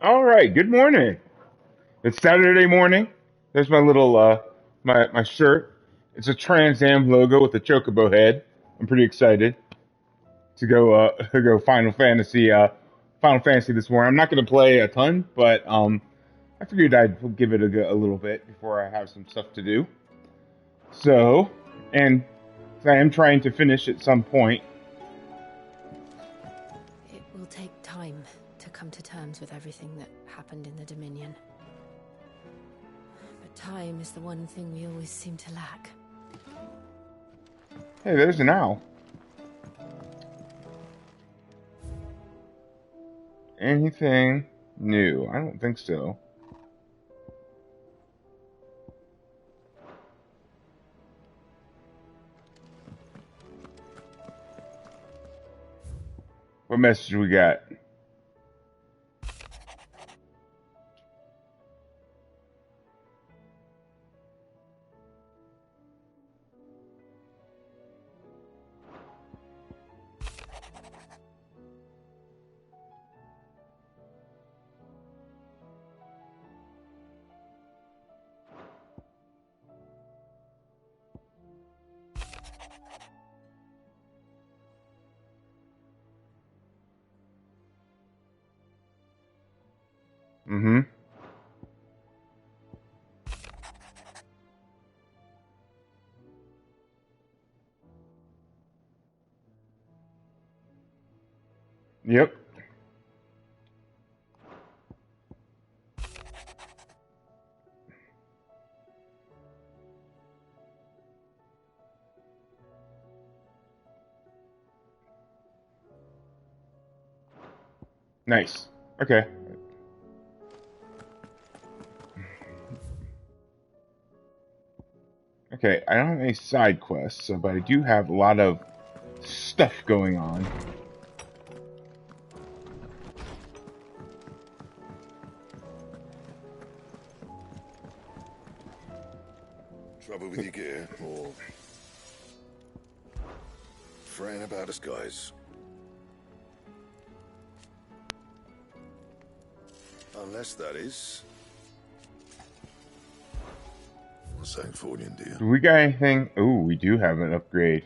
All right, good morning. It's Saturday morning. There's my little my shirt. It's a Trans Am logo with a chocobo head. I'm pretty excited to go go Final Fantasy this morning. I'm not going to play a ton, but I figured I'd give it a little bit before I have some stuff to do. So, and I am trying to finish at some point. It will take time to come to terms with everything that happened in the Dominion. But time is the one thing we always seem to lack. Hey, there's an owl. Anything new? I don't think so. What message we got? Mm-hmm. Yep. Nice. Okay. Okay, I don't have any side quests, so, but I do have a lot of stuff going on. Trouble with your gear, or fretting about us guys? Unless that is... What's that for you, dear? Do we got anything? Oh, we do have an upgrade.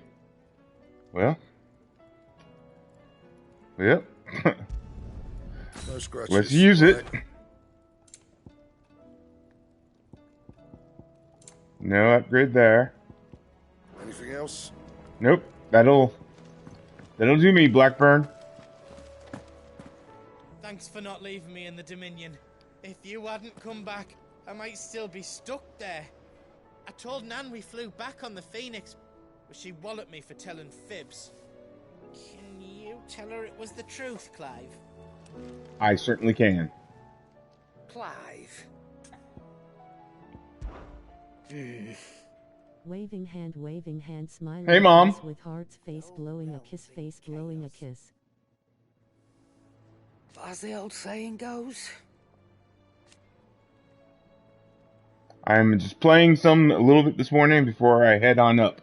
Well. Yep. No scratches. Let's use it. No upgrade there. Anything else? Nope. That'll do me, Blackburn. Thanks for not leaving me in the Dominion. If you hadn't come back, I might still be stuck there. I told Nan we flew back on the Phoenix, but she walloped me for telling fibs. Can you tell her it was the truth, Clive? I certainly can. Clive? Waving hand, smiling Hey, Mom. face with hearts, face blowing a kiss. As the old saying goes. I'm just playing a little bit this morning before I head on up.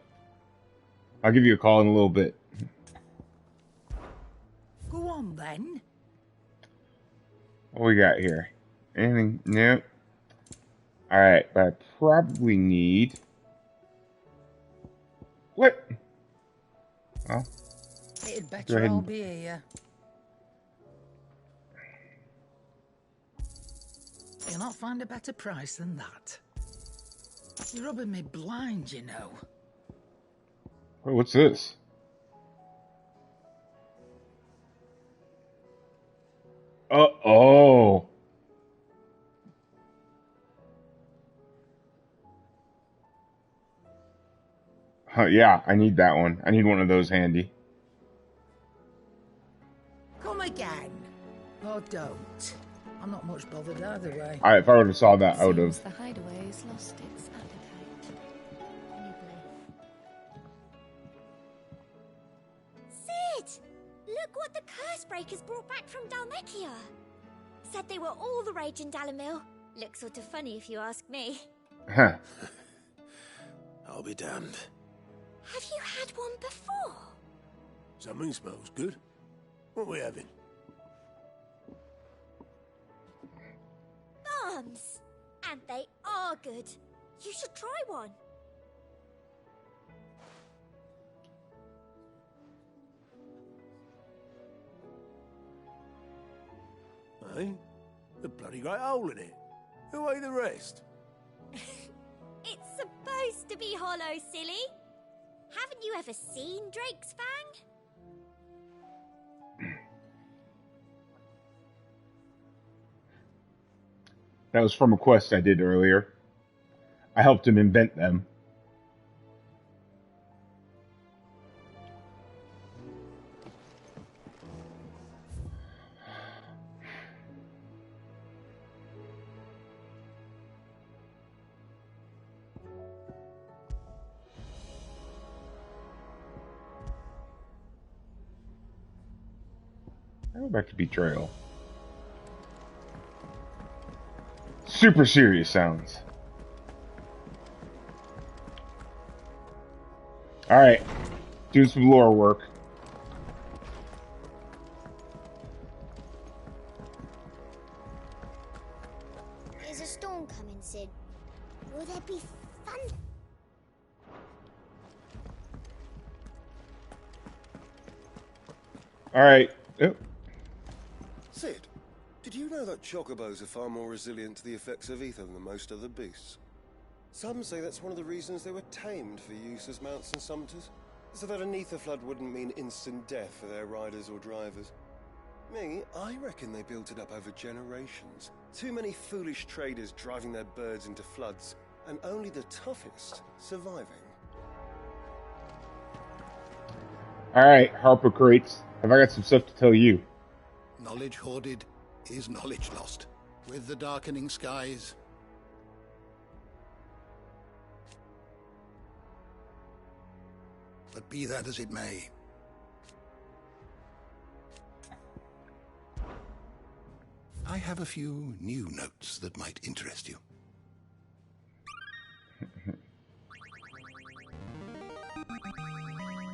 I'll give you a call in a little bit. Go on then. What we got here? Anything? Nope. Alright, but I probably need... What? Well, It'd go better ahead all and... be here. You'll not find a better price than that. You're rubbing me blind, you know. Wait, what's this? Oh. Yeah, I need that one. I need one of those handy. Come again. Or don't. I'm not much bothered either way. If I would have saw that, I would have. The hideaway has lost its appetite. Sid! Look what the Cursebreakers brought back from Dhalmekia. Said they were all the rage in Dalamil. Looks sort of funny if you ask me. Huh. I'll be damned. Have you had one before? Something smells good. What are we having? plums. And they are good. You should try one. Eh? The bloody great hole in it. Who ate the rest? It's supposed to be hollow, silly. Haven't you ever seen Drake's Fang? That was from a quest I did earlier. I helped him invent them. I go back to Betrayal. Super serious sounds. Alright. Doing some lore work. There's a storm coming, Sid. Will there be thunder? Alright. Oh. Sid, did you know that chocobos are far more resilient to the effects of ether than most other beasts? Some say that's one of the reasons they were tamed for use as mounts and summiters, so that an ether flood wouldn't mean instant death for their riders or drivers. Me, I reckon they built it up over generations. Too many foolish traders driving their birds into floods, and only the toughest surviving. Alright, Harpocrates. Have I got some stuff to tell you? Knowledge hoarded is knowledge lost. With the darkening skies, but be that as it may, I have a few new notes that might interest you.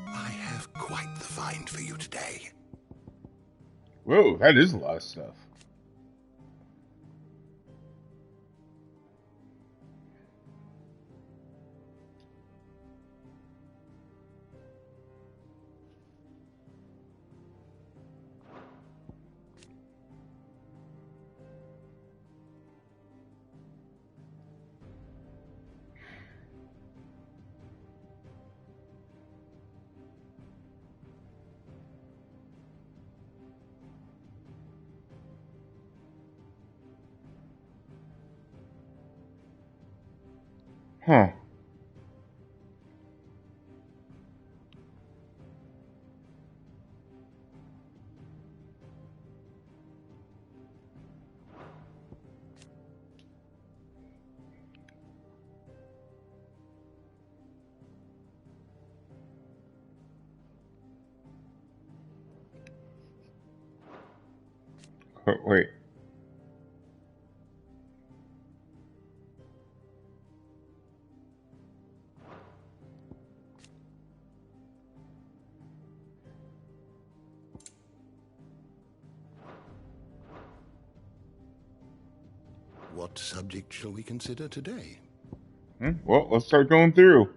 I have quite the find for you today. Whoa, that is a lot of stuff. Huh. Oh, wait. What subject shall we consider today? Well, let's start going through.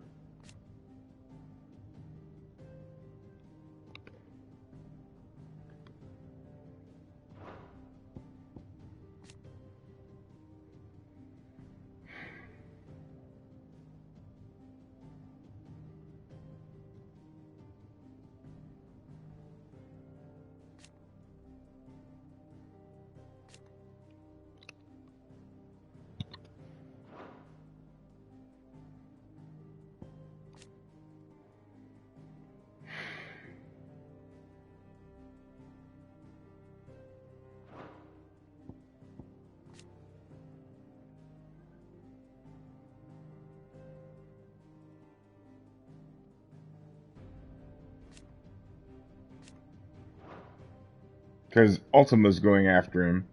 Because Ultima's going after him.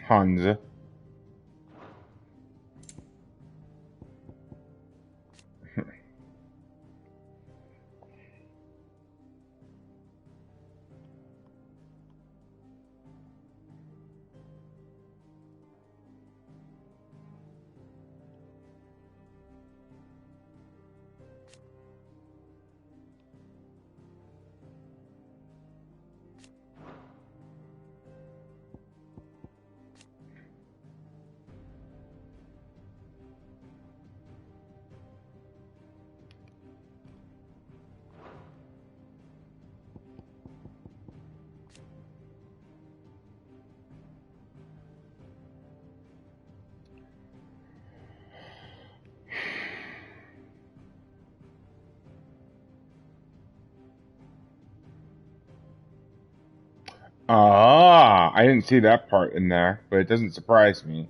Hansa. Ah, I didn't see that part in there, but it doesn't surprise me.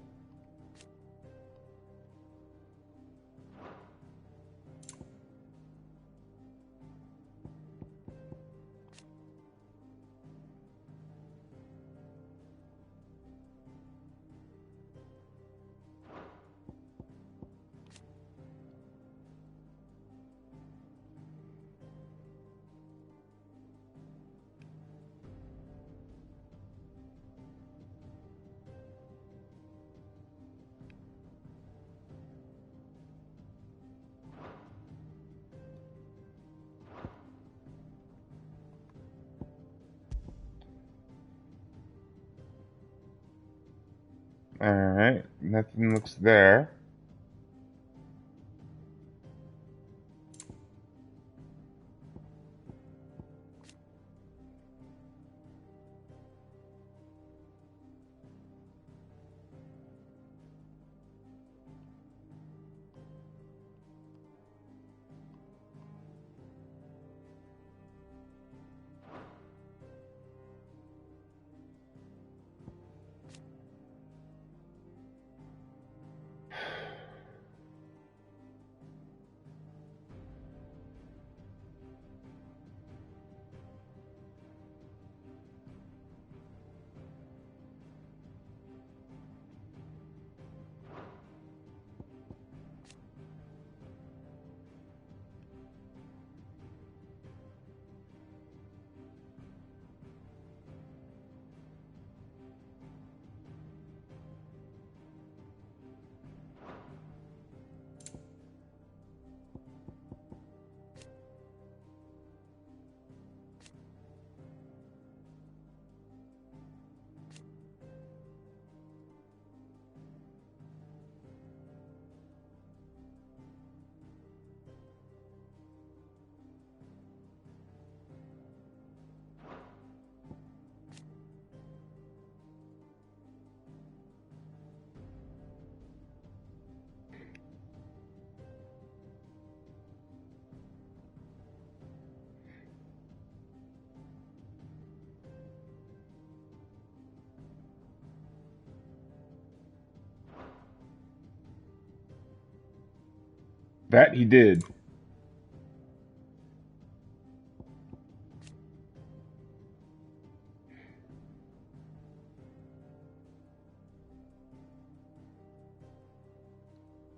Alright, nothing looks there. That he did.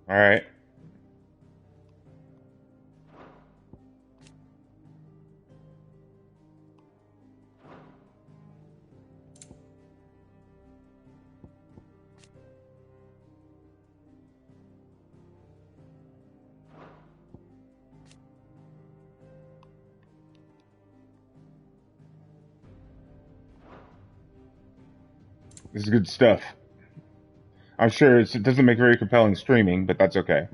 Alright. This is good stuff. I'm sure it doesn't make very compelling streaming, but that's okay.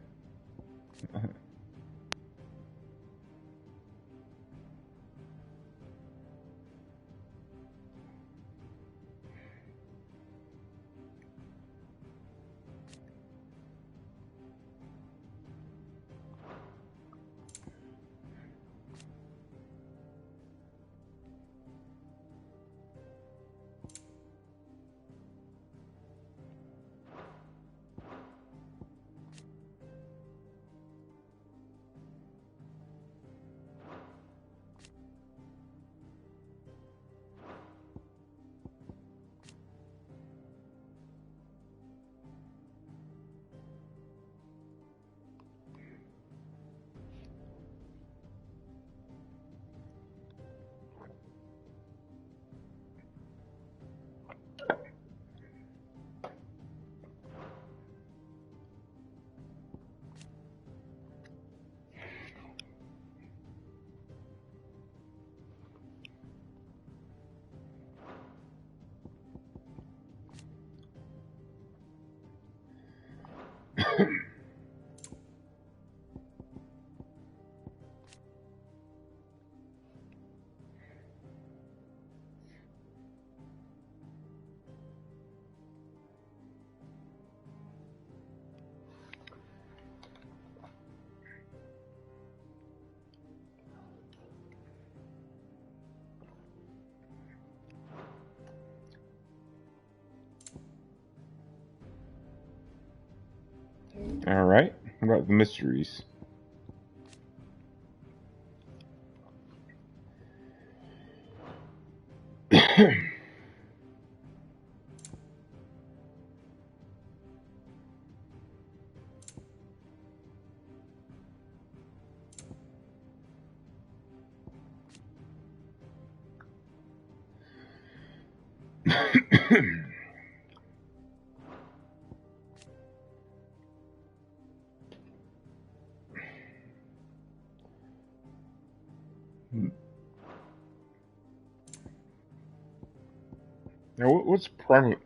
All right. What about the mysteries? Now, what's private?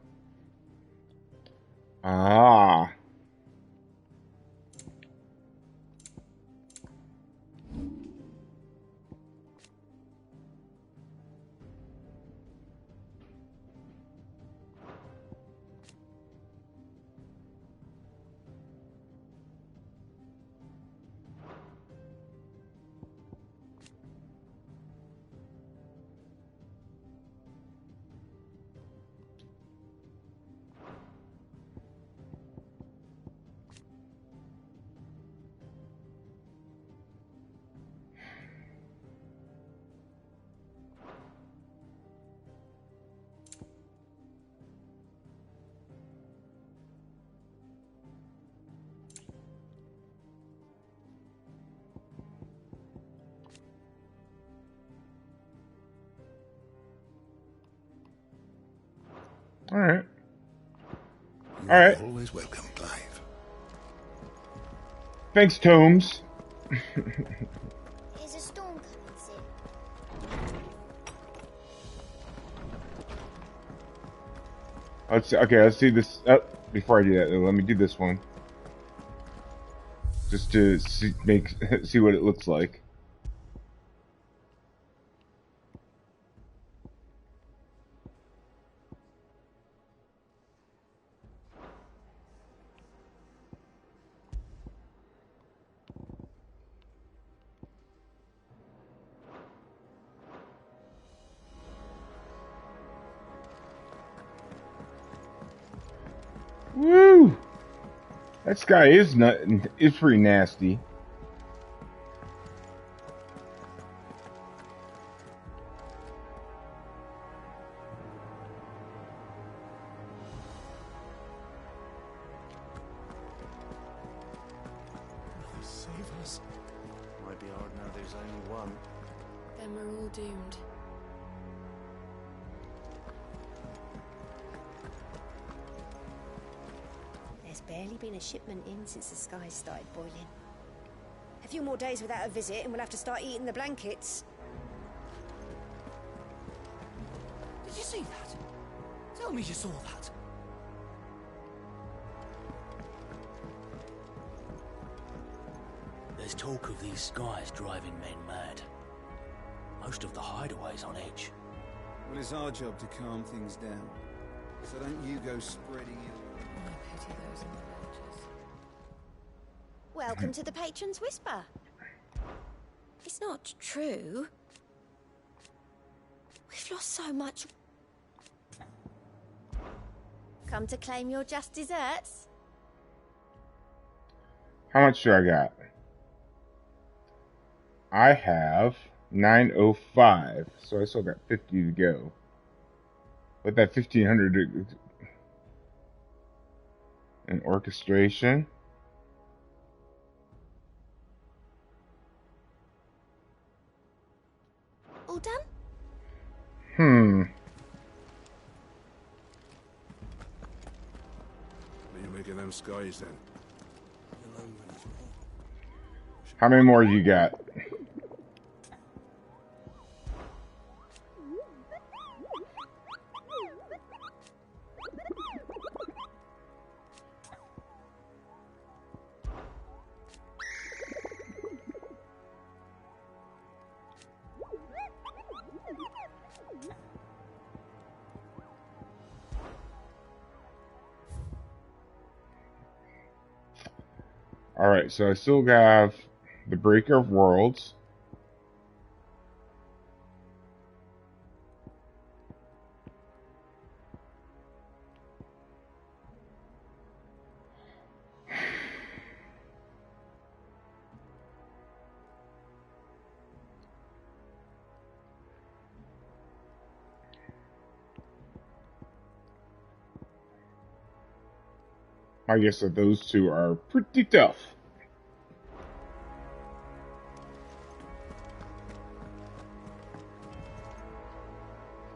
Ah. All right. All right. Always welcome, Clive. Thanks, Tomes. Is a storm coming soon? Let's see this. Before I do that, let me do this one, just to see what it looks like. Woo! That sky is pretty nasty. Save us. Might be hard now there's only one. Then we're all doomed. There's barely been a shipment in since the skies started boiling. A few more days without a visit and we'll have to start eating the blankets. Did you see that? Tell me you saw that. There's talk of these skies driving men mad. Most of the hideaways on edge. Well, it's our job to calm things down. So don't you go spreading ill. I pity those in the villages. Welcome to the Patron's Whisper. It's not true. We've lost so much. Come to claim your just desserts? How much do I got? I have 905, so I still got 50 to go. But that 1500 in orchestration. All done? What do you make of them skies then? How many more you got? Alright, so I still have the Breaker of Worlds. I guess that those two are pretty tough.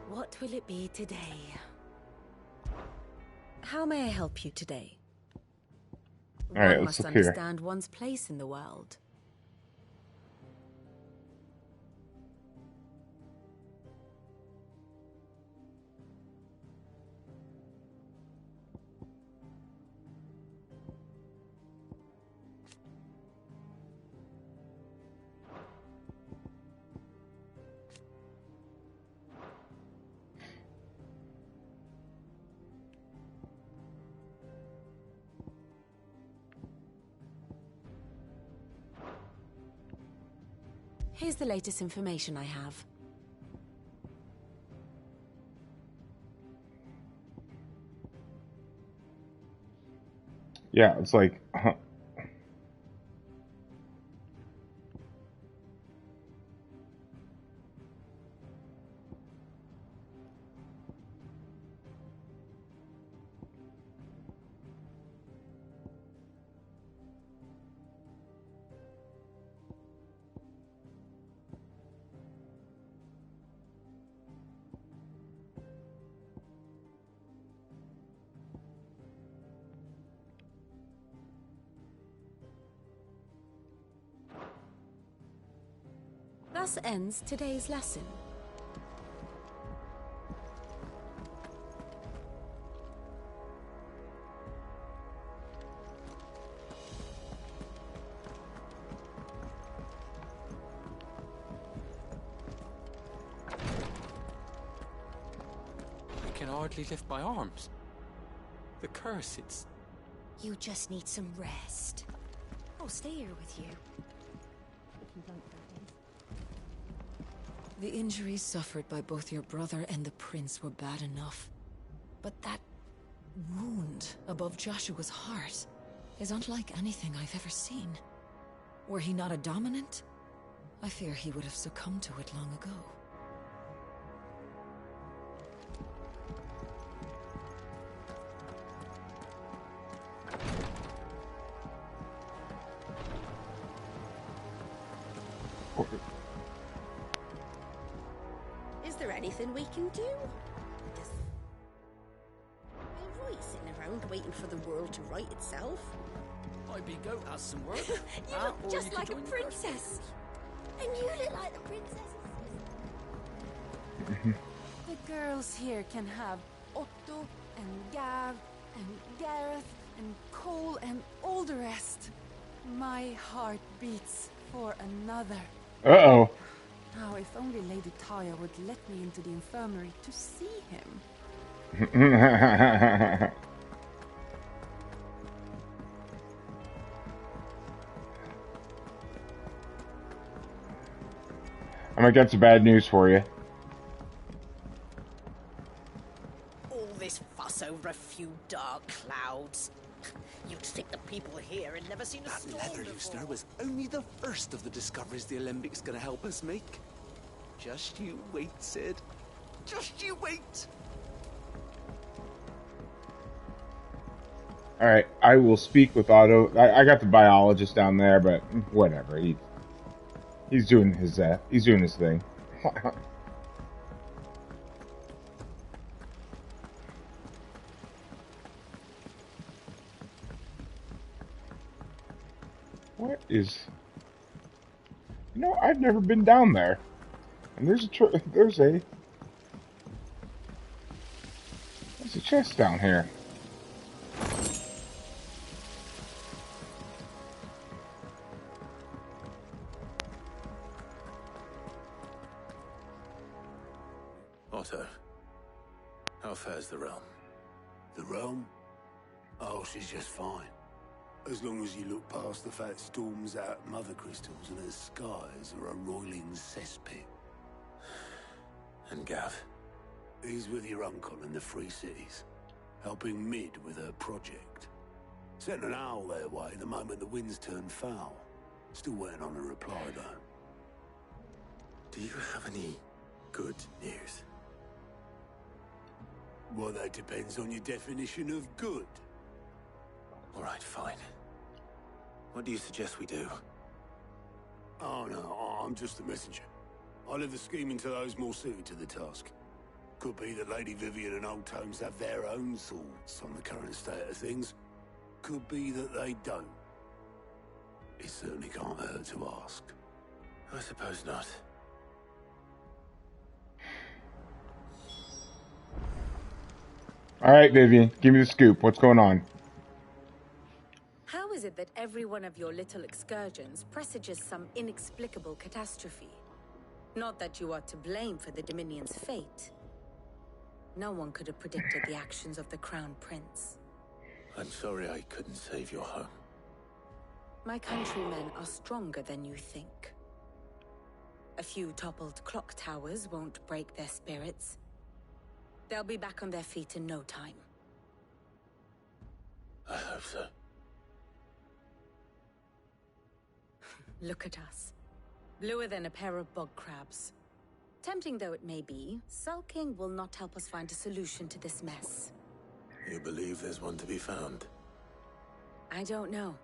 What will it be today? How may I help you today? All right, One let's must look here. understand one's place in the world. Here's the latest information I have. Yeah, it's like, Thus ends today's lesson. I can hardly lift my arms. The curse, it's... You just need some rest. I'll stay here with you. The injuries suffered by both your brother and the prince were bad enough. But that wound above Joshua's heart is unlike anything I've ever seen. Were he not a dominant, I fear he would have succumbed to it long ago. Is there anything we can do? Are you sitting around waiting for the world to right itself? Maybe Goat has some work. You look just like a princess. And you look like the princess. The girls here can have Otto and Gav and Gareth and Cole and all the rest. My heart beats for another. uh-oh. Now, if only Lady Taya would let me into the infirmary to see him. I might got some bad news for you. All this fuss over a few dark clouds. You'd think the people here had never seen a That storm leather before. loosener was only the first of the discoveries the Alembics gonna help us make. Just you wait, Sid. Just you wait. All right, I will speak with Otto. I got the biologist down there, but whatever. He's doing his thing. What is? You know, I've never been down there, and there's a chest down here. Otto, how fares the realm? The realm? Oh, she's just fine. As long as you look past the fat storms out mother crystals and her skies are a roiling cesspit. And Gav? He's with your uncle in the Free Cities, helping Mid with her project. Sent an owl their way the moment the winds turned foul. Still waiting on a reply, though. Do you have any good news? Well, that depends on your definition of good. All right, fine. What do you suggest we do? Oh no, I'm just the messenger. I leave the scheming to those more suited to the task. Could be that Lady Vivian and Old Tomes have their own thoughts on the current state of things. Could be that they don't. It certainly can't hurt to ask. I suppose not. All right, Vivian, give me the scoop. What's going on? How is it that every one of your little excursions presages some inexplicable catastrophe? Not that you are to blame for the Dominion's fate. No one could have predicted the actions of the Crown Prince. I'm sorry I couldn't save your home. My countrymen are stronger than you think. A few toppled clock towers won't break their spirits. They'll be back on their feet in no time. I hope so. Look at us. Bluer than a pair of bog crabs. Tempting though it may be, sulking will not help us find a solution to this mess. You believe there's one to be found? I don't know.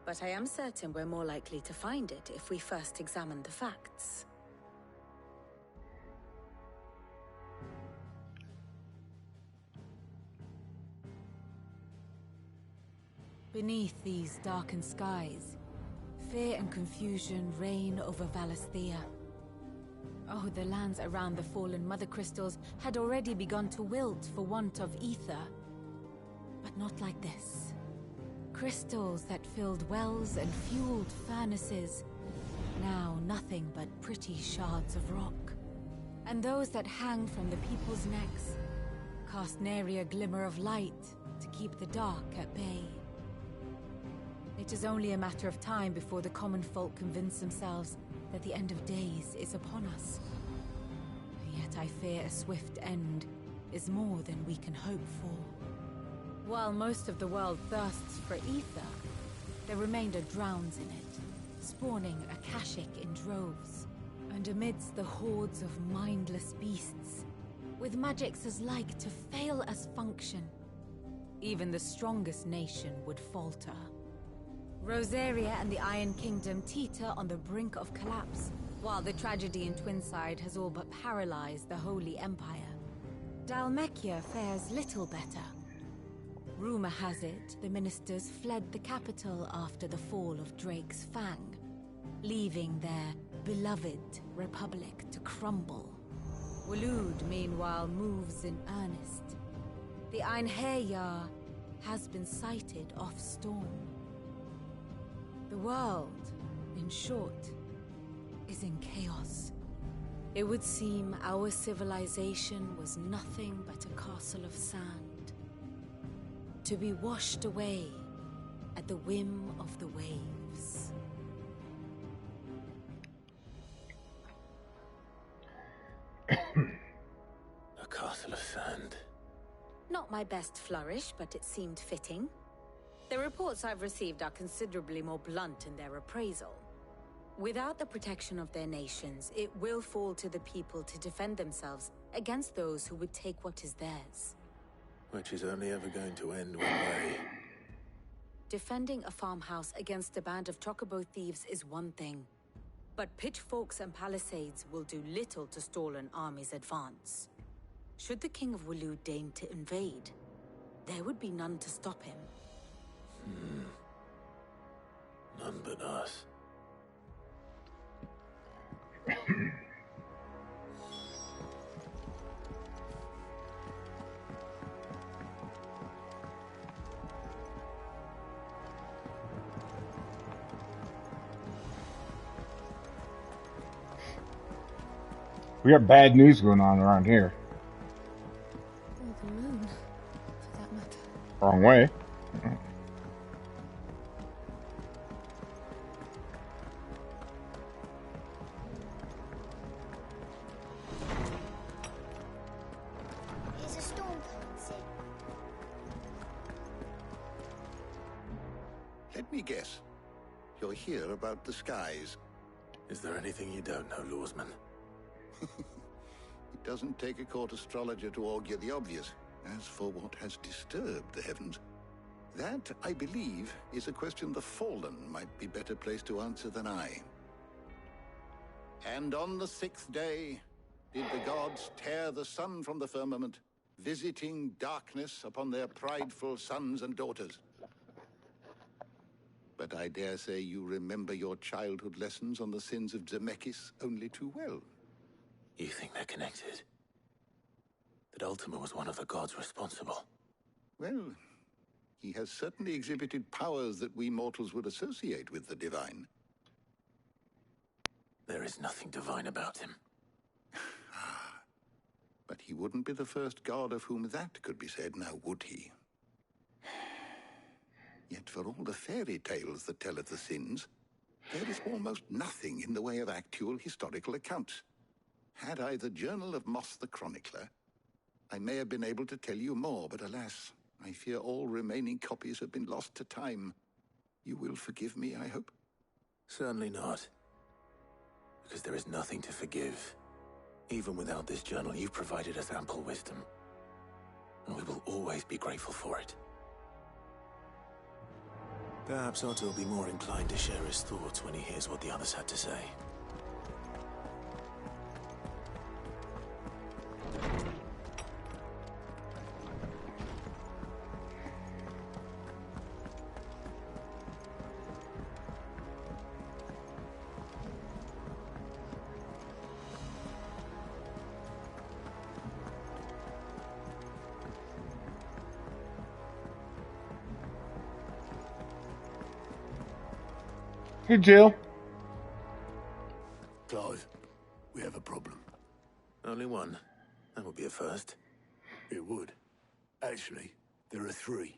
But I am certain we're more likely to find it if we first examine the facts. Beneath these darkened skies, fear and confusion reign over Valisthea. Oh, the lands around the fallen Mother Crystals had already begun to wilt for want of ether. But not like this. Crystals that filled wells and fueled furnaces. Now nothing but pretty shards of rock. And those that hang from the people's necks cast nary a glimmer of light to keep the dark at bay. It is only a matter of time before the common folk convince themselves that the end of days is upon us. Yet I fear a swift end is more than we can hope for. While most of the world thirsts for ether, the remainder drowns in it, spawning Akashic in droves. And amidst the hordes of mindless beasts, with magics as like to fail as function, even the strongest nation would falter. Rosaria and the Iron Kingdom teeter on the brink of collapse, while the tragedy in Twinside has all but paralyzed the Holy Empire. Dhalmekia fares little better. Rumor has it the ministers fled the capital after the fall of Drake's Fang, leaving their beloved republic to crumble. Waloed, meanwhile, moves in earnest. The Einherjar has been sighted off Storm. The world, in short, is in chaos. It would seem our civilization was nothing but a castle of sand, to be washed away at the whim of the waves. A castle of sand. Not my best flourish, but it seemed fitting. The reports I've received are considerably more blunt in their appraisal. Without the protection of their nations, it will fall to the people to defend themselves against those who would take what is theirs. Which is only ever going to end one way. Defending a farmhouse against a band of chocobo thieves is one thing, but pitchforks and palisades will do little to stall an army's advance. Should the King of Waloed deign to invade, there would be none to stop him. None but us. We got bad news going on around here. Or the moon, for that matter. Wrong way. Is a storm coming, Sid? Let me guess. You're here about the skies. Is there anything you don't know, Lawsman? It doesn't take a court astrologer to augur the obvious. As for what has disturbed the heavens, That, I believe, is a question the Fallen might be better placed to answer than I. And on the 6th day, did the gods tear the sun from the firmament, visiting darkness upon their prideful sons and daughters. But I dare say you remember your childhood lessons on the sins of Zemeckis only too well. You think they're connected? That Ultima was one of the gods responsible? Well, he has certainly exhibited powers that we mortals would associate with the divine. There is nothing divine about him. But he wouldn't be the first god of whom that could be said, now would he? Yet for all the fairy tales that tell of the sins, there is almost nothing in the way of actual historical accounts. Had I the Journal of Moss the Chronicler, I may have been able to tell you more, but alas, I fear all remaining copies have been lost to time. You will forgive me, I hope? Certainly not. Because there is nothing to forgive. Even without this journal, you've provided us ample wisdom. And we will always be grateful for it. Perhaps Otto will be more inclined to share his thoughts when he hears what the others had to say. Hey, Jill. Clive, we have a problem. Only one. That would be a first. It would. Actually, there are 3.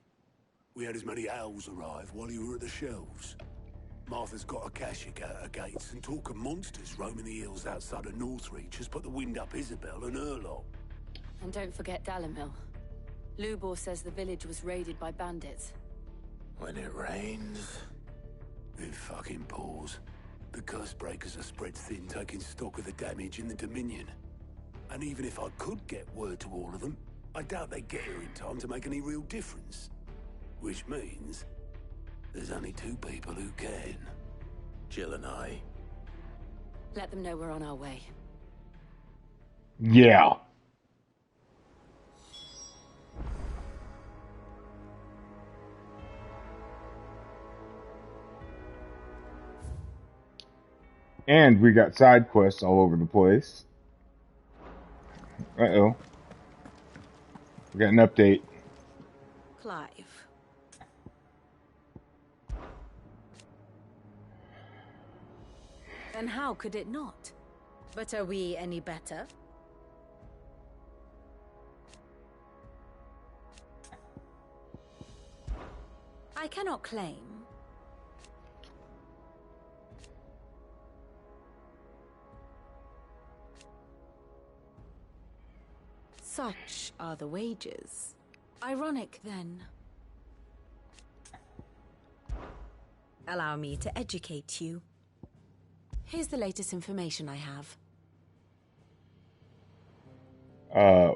We had as many owls arrive while you were at the shelves. Martha's got a Kashik out her gates, and talk of monsters roaming the hills outside of Northreach has put the wind up Isabel and her lot. And don't forget Dalimil. Lubor says the village was raided by bandits. When it rains... It fucking pours. The curse breakers are spread thin, taking stock of the damage in the Dominion. And even if I could get word to all of them, I doubt they'd get here in time to make any real difference. Which means there's only 2 people who can. Jill and I. Let them know we're on our way. Yeah. And we got side quests all over the place. Uh-oh. We got an update. Clive. Then how could it not? But are we any better? I cannot claim. Such are the wages. Ironic, then. Allow me to educate you. Here's the latest information I have.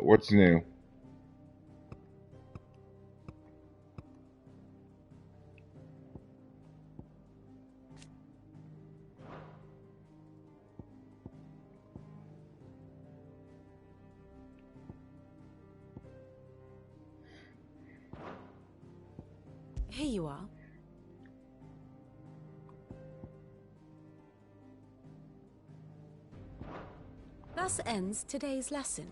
What's new? Here you are. Thus ends today's lesson.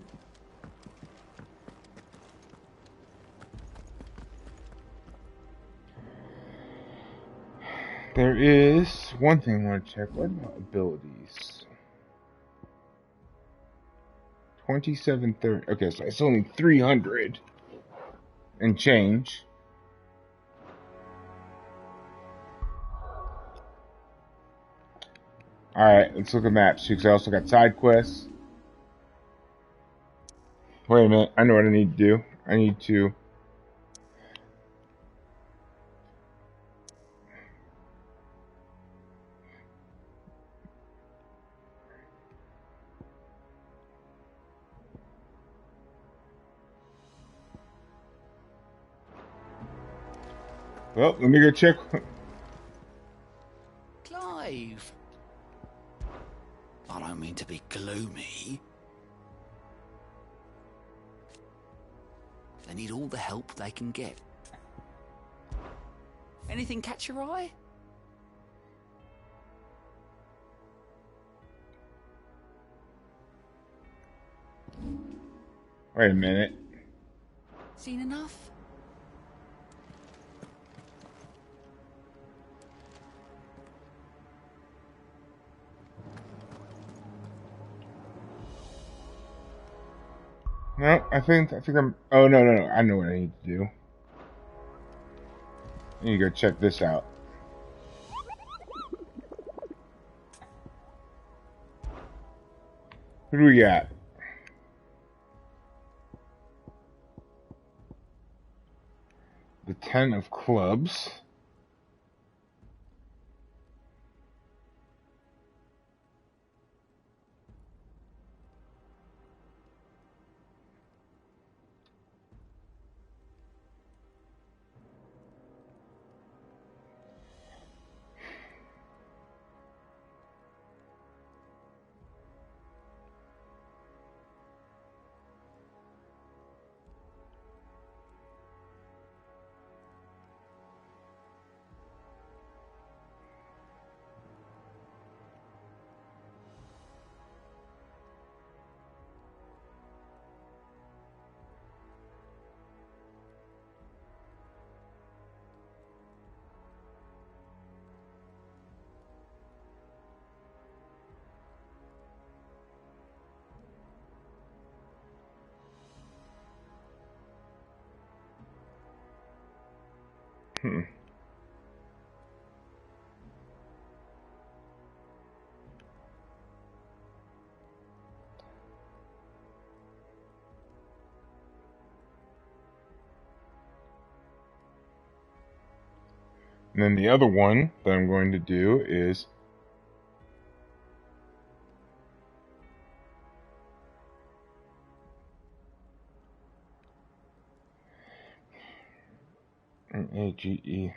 There is one thing I want to check. What about abilities? 2730. Okay, so it's only 300 and change. Alright, let's look at maps, because I also got side quests. Wait a minute, I know what I need to do. I need to... Well, let me go check. Clive! I don't mean to be gloomy. They need all the help they can get. Anything catch your eye? Wait a minute. Seen enough? No, I think I'm. Oh no, no, no! I know what I need to do. I need to go check this out. Who do we got? The 10 of clubs. Hmm. And then the other one that I'm going to do is AGE.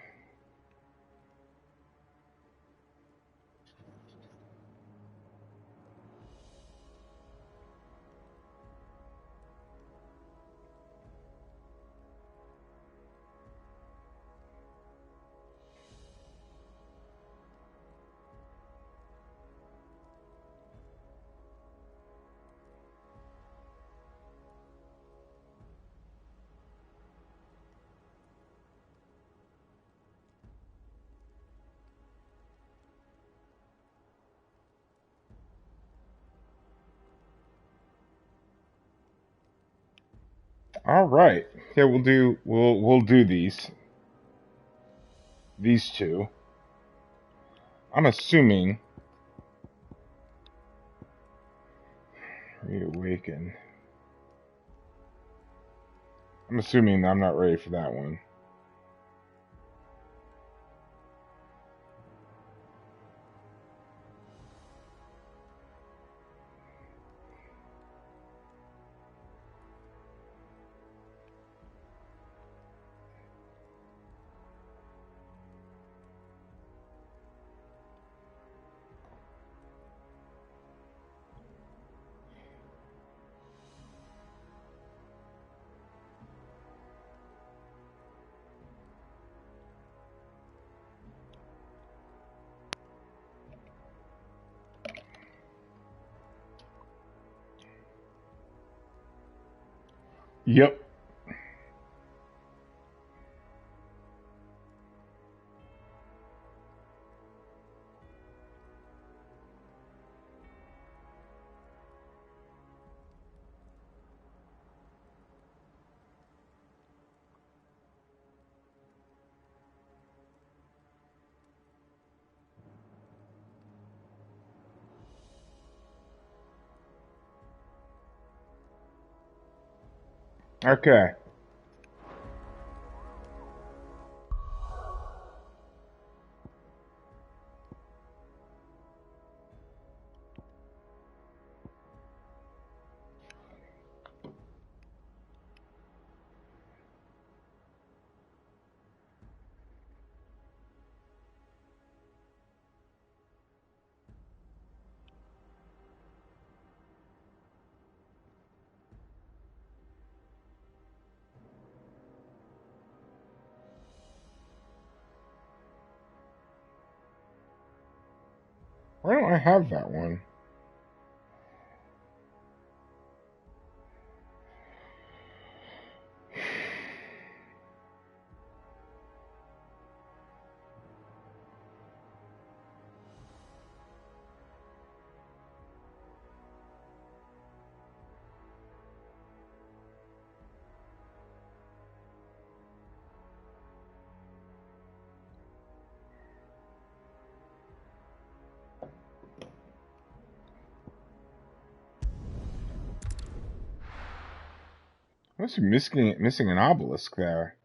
All right. Yeah, we'll do these two. I'm assuming reawaken. I'm assuming I'm not ready for that one. Yep. Okay. Why don't I have that one? I must be missing an obelisk there.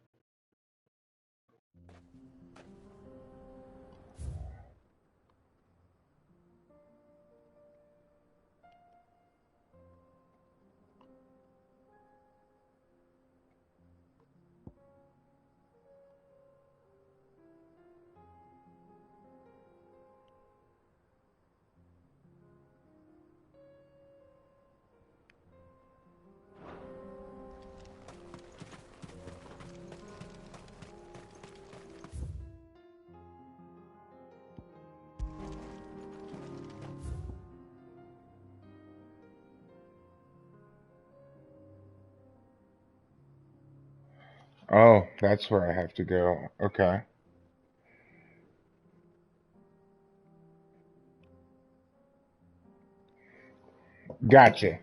Oh, that's where I have to go. Okay. Gotcha.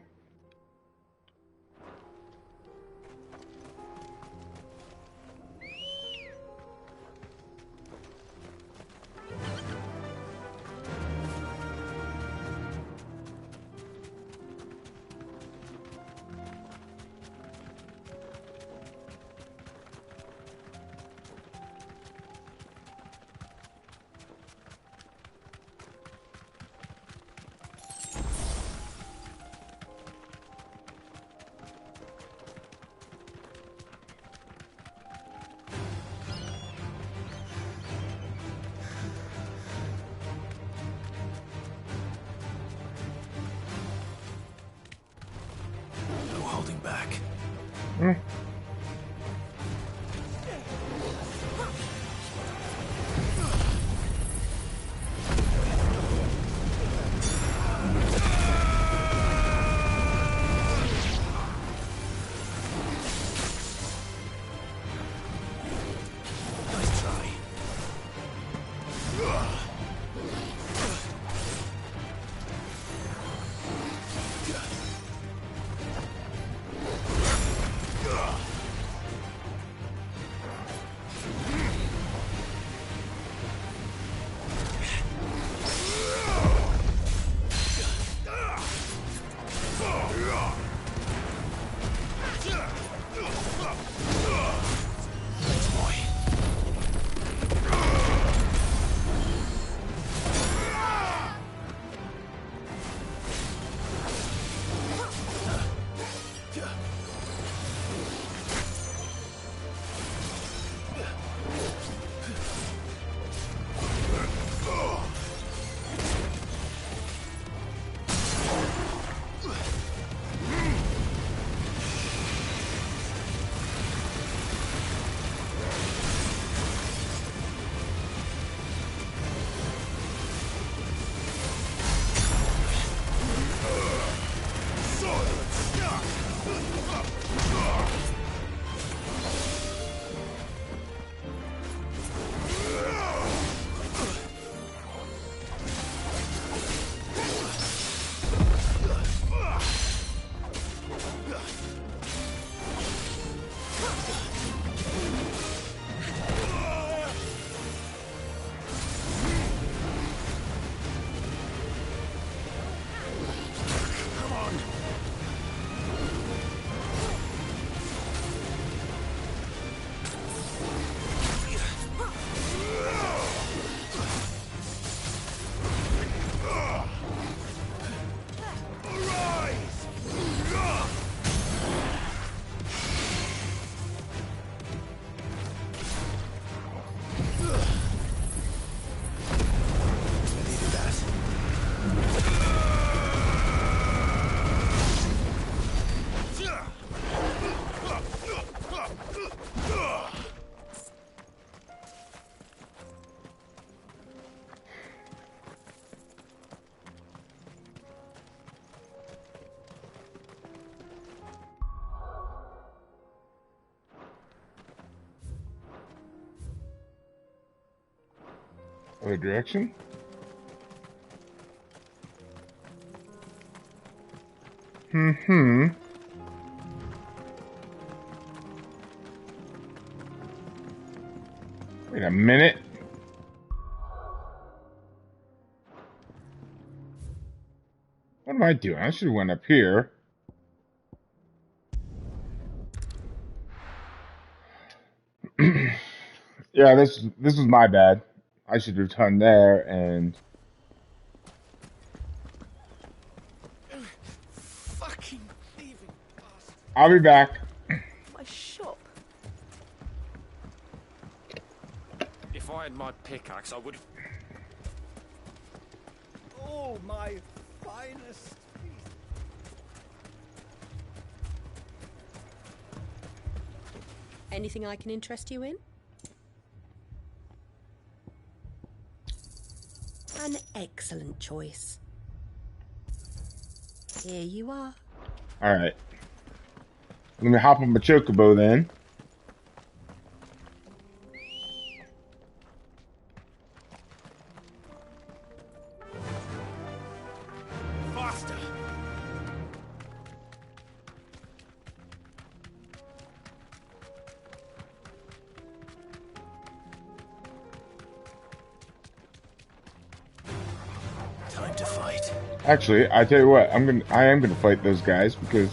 Other direction? Wait a minute. What am I doing? I should have went up here. Yeah, this is my bad. I should have done there and Fucking thieving bastard. I'll be back. My shop. If I had my pickaxe, I would have... Oh, my finest piece. Anything I can interest you in? An excellent choice. Here you are. Alright. Let me hop on my chocobo then. Faster! Time to fight. Actually, I tell you what, I am gonna fight those guys because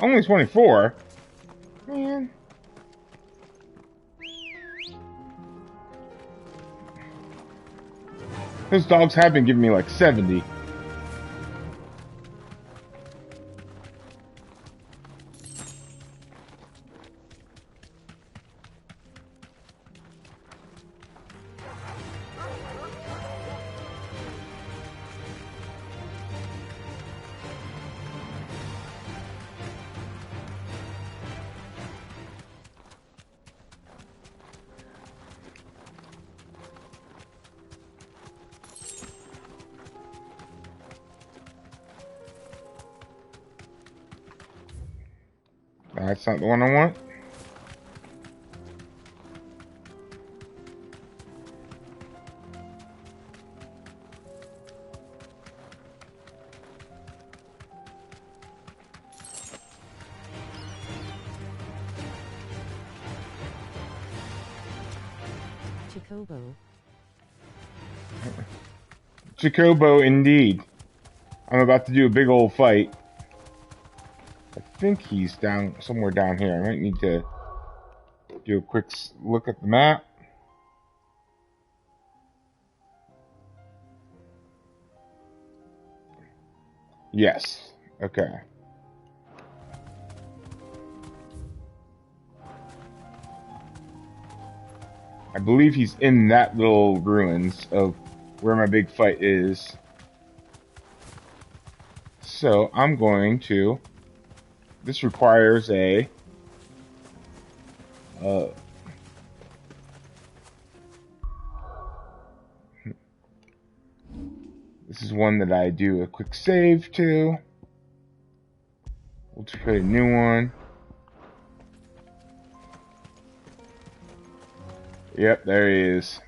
only 24. Man. Those dogs have been giving me like 70. That's not the one I want. Chocobo. Chocobo indeed. I'm about to do a big old fight. I think he's down somewhere down here. I might need to do a quick look at the map. Yes. Okay. I believe he's in that little ruins of where my big fight is. So I'm going to... This requires a... This is one that I do a quick save to. We'll just create a new one. Yep, there he is.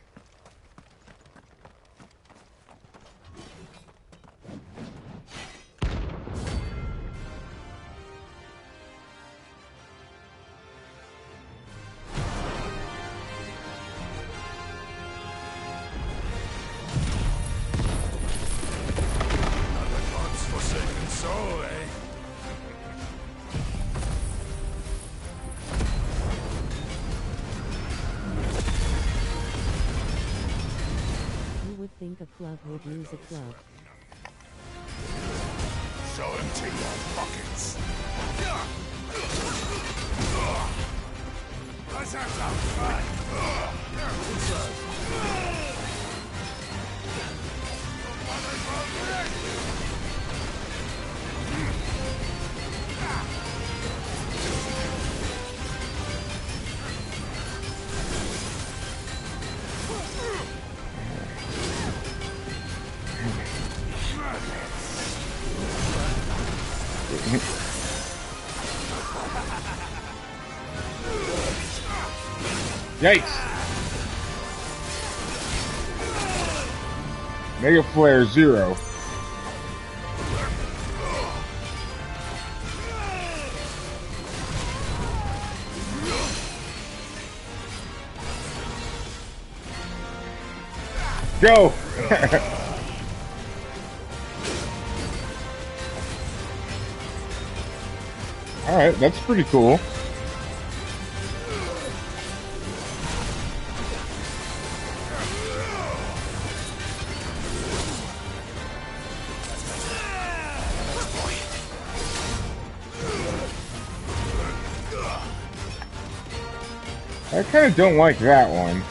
Think a club would use a club. So empty your pockets. Let's have some fun. Yikes! Mega Flare 0. Go! Alright, that's pretty cool. I kind of don't like that one.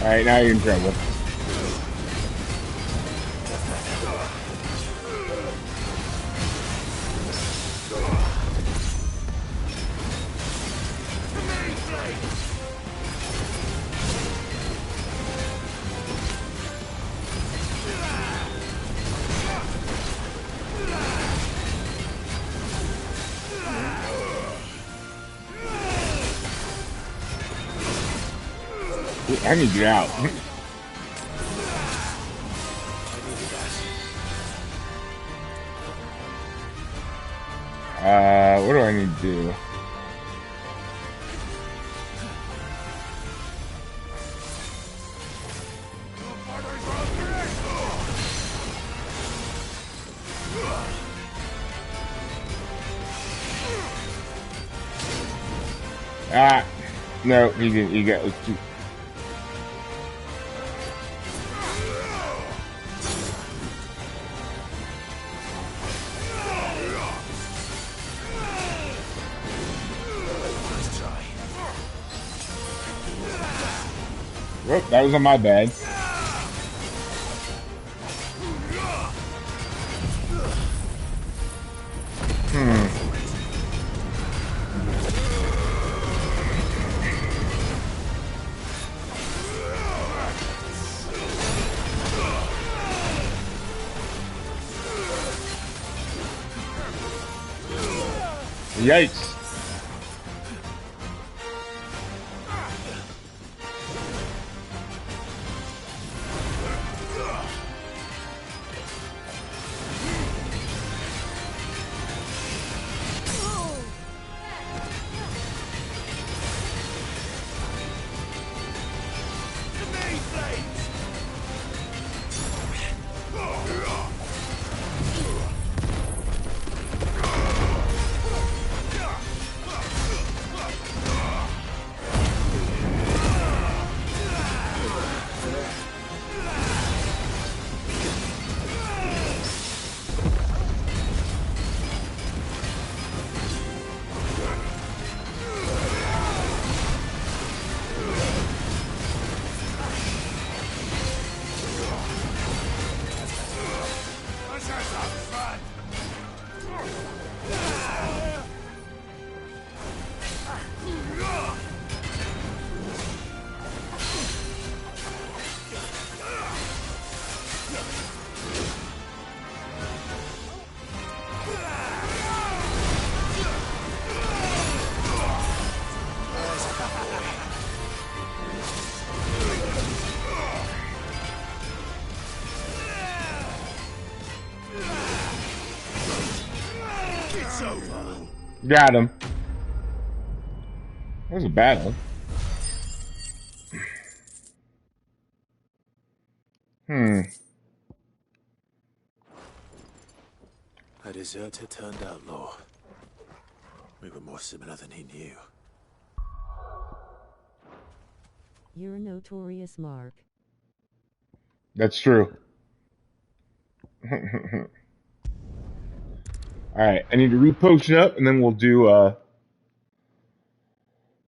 Alright, now you're in trouble. I need to get out. What do I need to do? Ah, no, he didn't. He got too. Whoop, that was on my bad. Yikes. Got him. was a battle. A deserter turned outlaw. We were more similar than he knew. You're a notorious mark. That's true. Alright, I need to repotion up, and then we'll do,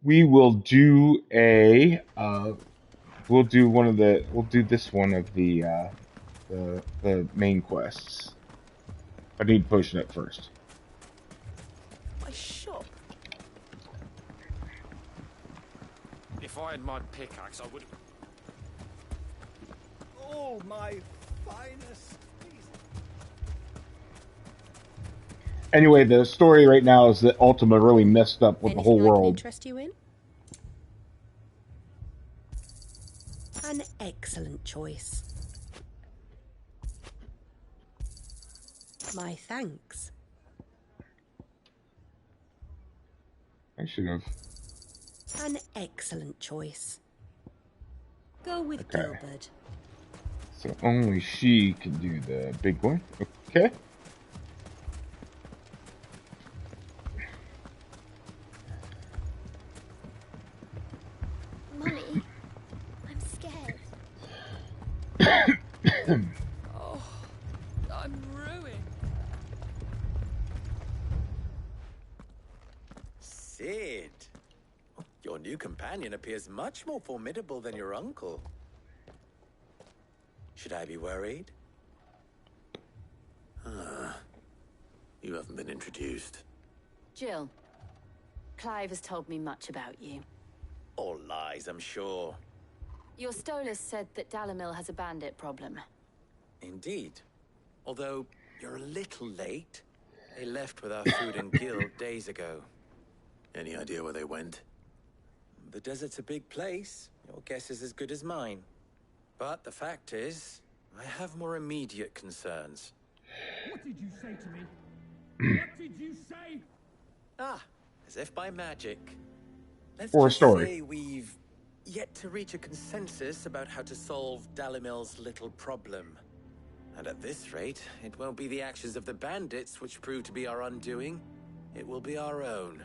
we will do a, we'll do this one of the main quests. I need to potion up first. My shop. If I had my pickaxe, I would. Oh, my finest piece. Anyway, the story right now is that Ultima really messed up with the whole Anything I can world. interest you in? An excellent choice. My thanks. I should have. An excellent choice. Go with Okay. Gilbert. So only she can do the big one. Okay. Mummy, I'm scared. Oh, I'm ruined. Cid! Your new companion appears much more formidable than your uncle. Should I be worried? You haven't been introduced. Jill, Clive has told me much about you. All lies, I'm sure. Your Stolas said that Dalimil has a bandit problem. Indeed. Although, you're a little late. They left with our food and guild days ago. Any idea where they went? The desert's a big place. Your guess is as good as mine. But the fact is, I have more immediate concerns. What did you say to me? What did you say? Ah, as if by magic. Let's For a just story. say we've yet to reach a consensus about how to solve Dalimil's little problem. And at this rate, it won't be the actions of the bandits which prove to be our undoing. It will be our own.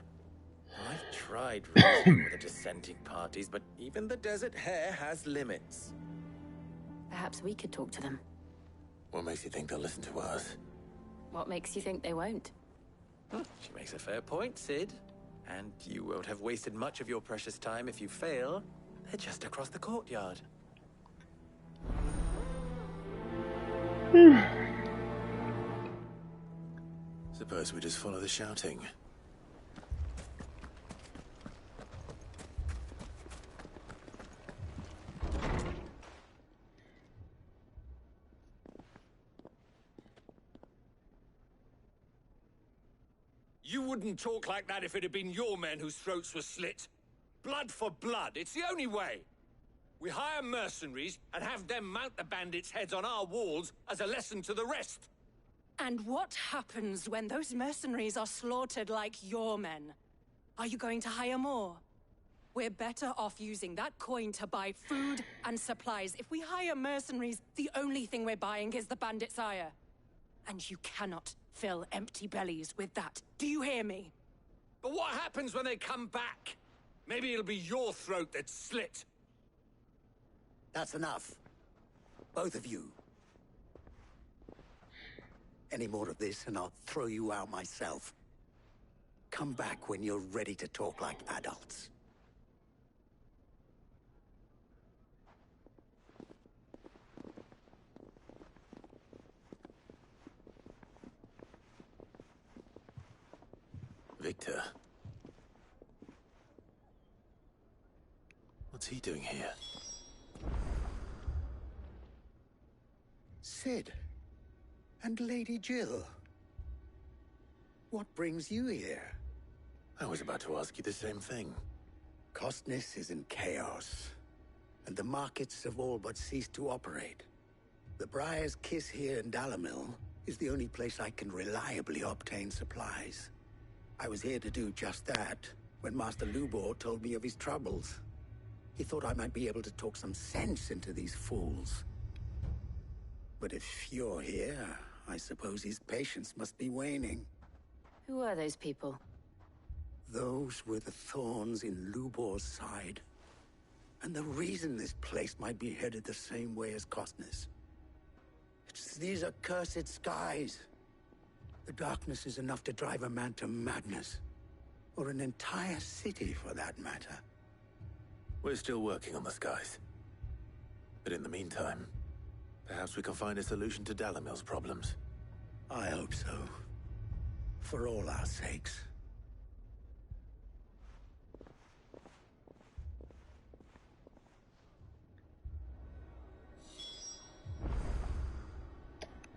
I've tried reasoning with the dissenting parties, but even the Desert Hare has limits. Perhaps we could talk to them. What makes you think they'll listen to us? What makes you think they won't? She makes a fair point, Cid. And you won't have wasted much of your precious time if you fail. They're just across the courtyard. Suppose we just follow the shouting. You wouldn't talk like that if it had been your men whose throats were slit. Blood for blood, it's the only way. We hire mercenaries and have them mount the bandits' heads on our walls as a lesson to the rest. And what happens when those mercenaries are slaughtered like your men? Are you going to hire more? We're better off using that coin to buy food and supplies. If we hire mercenaries, the only thing we're buying is the bandits' ire. And you cannot fill empty bellies with that. Do you hear me? But what happens when they come back? Maybe it'll be your throat that's slit. That's enough. Both of you. Any more of this and I'll throw you out myself. Come back when you're ready to talk like adults. Victor. What's he doing here? Cid. And Lady Jill. What brings you here? I was about to ask you the same thing. Costness is in chaos, and the markets have all but ceased to operate. The Briar's Kiss here in Dalimil is the only place I can reliably obtain supplies. I was here to do just that, when Master Lubor told me of his troubles. He thought I might be able to talk some sense into these fools. But if you're here, I suppose his patience must be waning. Who are those people? Those were the thorns in Lubor's side. And the reason this place might be headed the same way as Costner's. It's these accursed skies. The darkness is enough to drive a man to madness. Or an entire city, for that matter. We're still working on the skies. But in the meantime, perhaps we can find a solution to Dalimil's problems. I hope so. For all our sakes.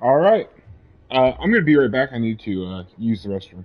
All right. I'm going to be right back. I need to use the restroom.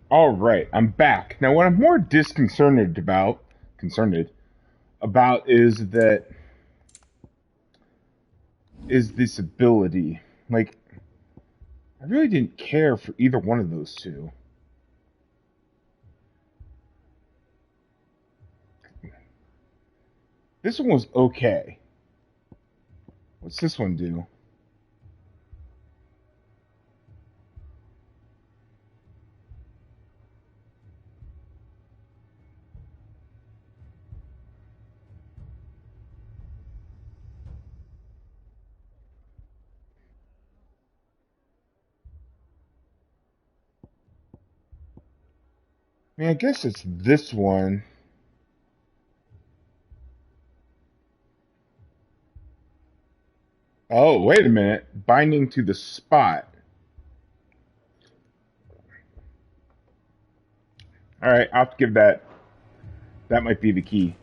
All right, I'm back. Now, what I'm more concerned about is this ability. Like, I really didn't care for either one of those two. This one was okay. What's this one do? I mean, I guess it's this one. Oh, wait a minute. Binding to the spot. Alright, I'll have to give that. That might be the key.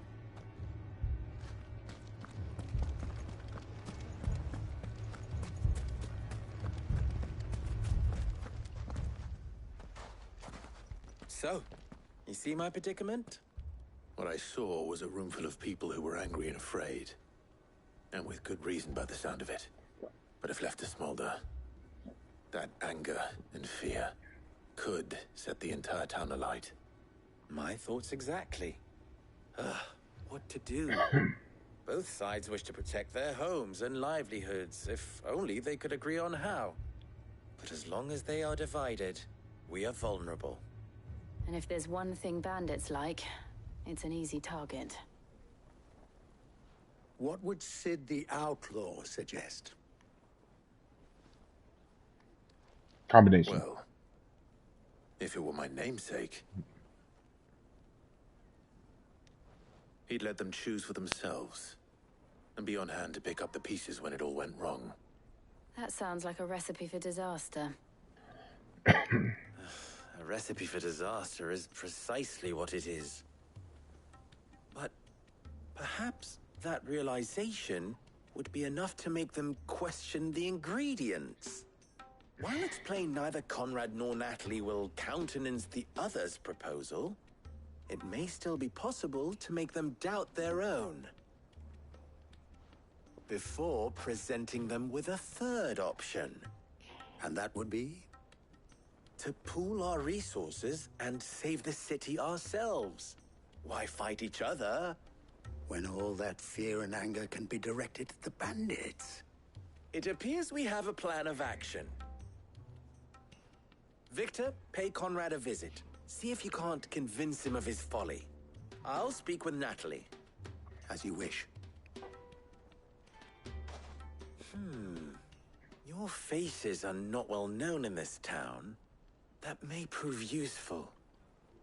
So, you see my predicament? What I saw was a room full of people who were angry and afraid. And with good reason by the sound of it. But if left to smolder, that anger and fear could set the entire town alight. My thoughts exactly. What to do? Both sides wish to protect their homes and livelihoods, if only they could agree on how. But as long as they are divided, we are vulnerable. And if there's one thing bandits like, it's an easy target. What would Sid the Outlaw suggest? combination. Well, if it were my namesake, he'd let them choose for themselves and be on hand to pick up the pieces when it all went wrong. That sounds like a recipe for disaster. A recipe for disaster is precisely what it is. But perhaps that realization would be enough to make them question the ingredients. While it's plain neither Conrad nor Natalie will countenance the other's proposal, it may still be possible to make them doubt their own before presenting them with a third option. And that would be? To pool our resources and save the city ourselves. Why fight each other when all that fear and anger can be directed at the bandits? It appears we have a plan of action. Victor, pay Conrad a visit. See if you can't convince him of his folly. I'll speak with Natalie. As you wish. Your faces are not well known in this town. That may prove useful.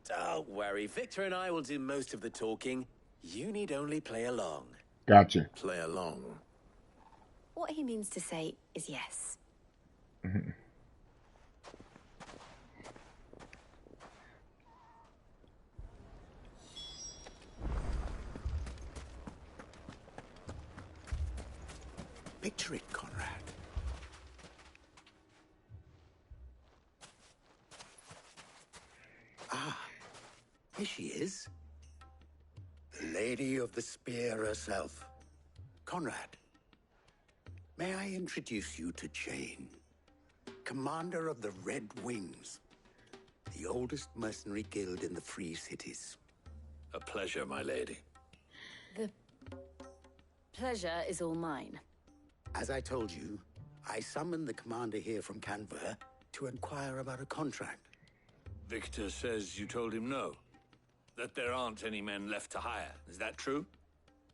Don't worry, Victor and I will do most of the talking. You need only play along. Gotcha. Play along. What he means to say is yes. Mm-hmm. Picture it, Conrad. Ah, here she is. The Lady of the Spear herself. Conrad, may I introduce you to Jane, commander of the Red Wings, the oldest mercenary guild in the Free Cities. A pleasure, my lady. The pleasure is all mine. As I told you, I summoned the commander here from Canver to inquire about a contract. Victor says you told him no. That there aren't any men left to hire. Is that true?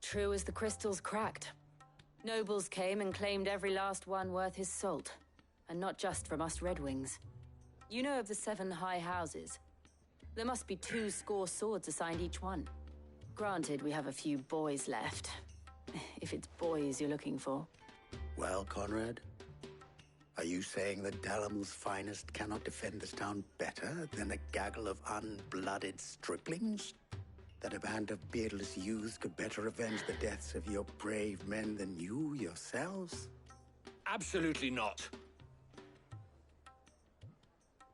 True as the crystals cracked. Nobles came and claimed every last one worth his salt. And not just from us Red Wings. You know of the 7 high houses. There must be 2 swords assigned each one. Granted, we have a few boys left. If it's boys you're looking for. Well, Conrad, are you saying that Dalamil's finest cannot defend this town better than a gaggle of unblooded striplings? That a band of beardless youths could better avenge the deaths of your brave men than you yourselves? Absolutely not.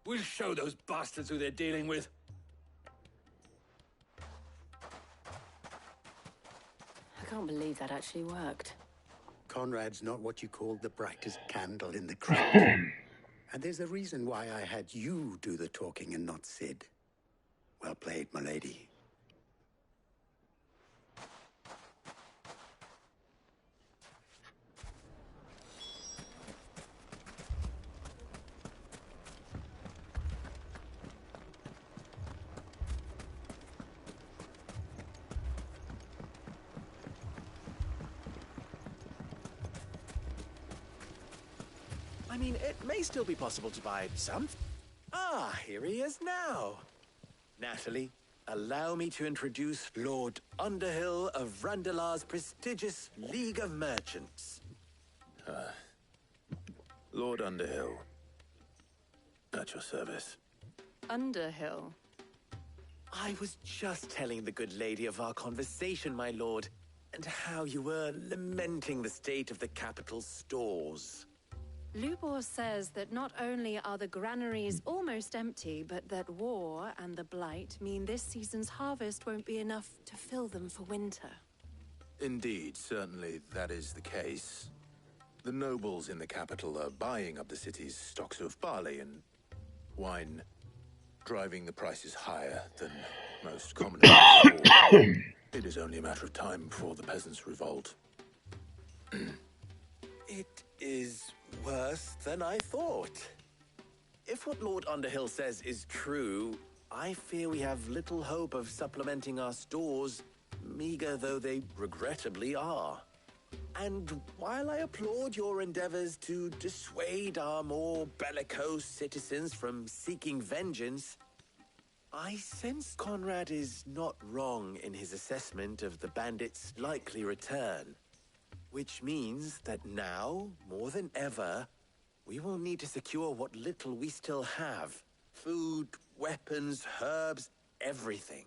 We'll show those bastards who they're dealing with. I can't believe that actually worked. Conrad's not what you call the brightest candle in the crypt. And there's a reason why I had you do the talking and not Sid. Well played, my lady. I mean, it may still be possible to buy some. Ah, here he is now. Natalie, allow me to introduce Lord Underhill of Randalar's prestigious League of Merchants. Lord Underhill. At your service. Underhill? I was just telling the good lady of our conversation, my lord, and how you were lamenting the state of the capital's stores. Lubor says that not only are the granaries almost empty, but that war and the Blight mean this season's harvest won't be enough to fill them for winter. Indeed, certainly that is the case. The nobles in the capital are buying up the city's stocks of barley and wine, driving the prices higher than most commoners before. It is only a matter of time before the peasants revolt. It is worse than I thought. If what Lord Underhill says is true, I fear we have little hope of supplementing our stores, meager though they regrettably are. And while I applaud your endeavors to dissuade our more bellicose citizens from seeking vengeance, I sense Conrad is not wrong in his assessment of the bandits' likely return. Which means that now, more than ever, we will need to secure what little we still have. Food, weapons, herbs, everything.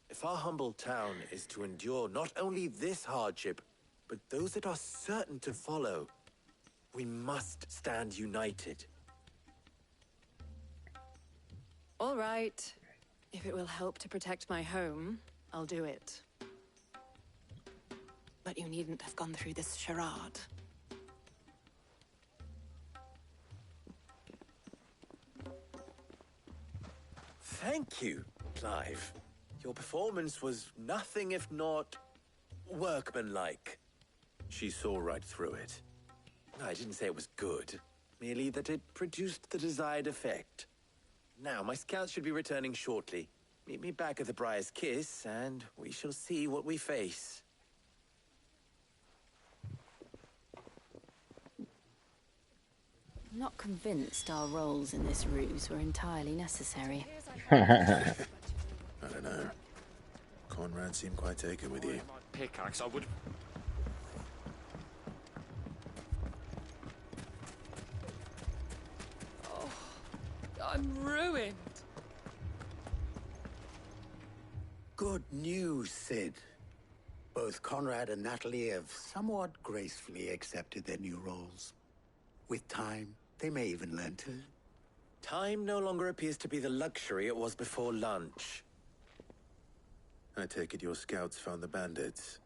If our humble town is to endure not only this hardship, but those that are certain to follow, we must stand united. All right. If it will help to protect my home, I'll do it. But you needn't have gone through this charade. Thank you, Clive. Your performance was nothing if not workmanlike. She saw right through it. I didn't say it was good, merely that it produced the desired effect. Now, my scouts should be returning shortly. Meet me back at the Briar's Kiss, and we shall see what we face. I'm not convinced our roles in this ruse were entirely necessary. I don't know. Conrad seemed quite taken with you. Pickaxe, I would... Oh, I'm ruined. Good news, Sid. Both Conrad and Natalie have somewhat gracefully accepted their new roles. With time, they may even learn to. Time no longer appears to be the luxury it was before lunch. I take it your scouts found the bandits.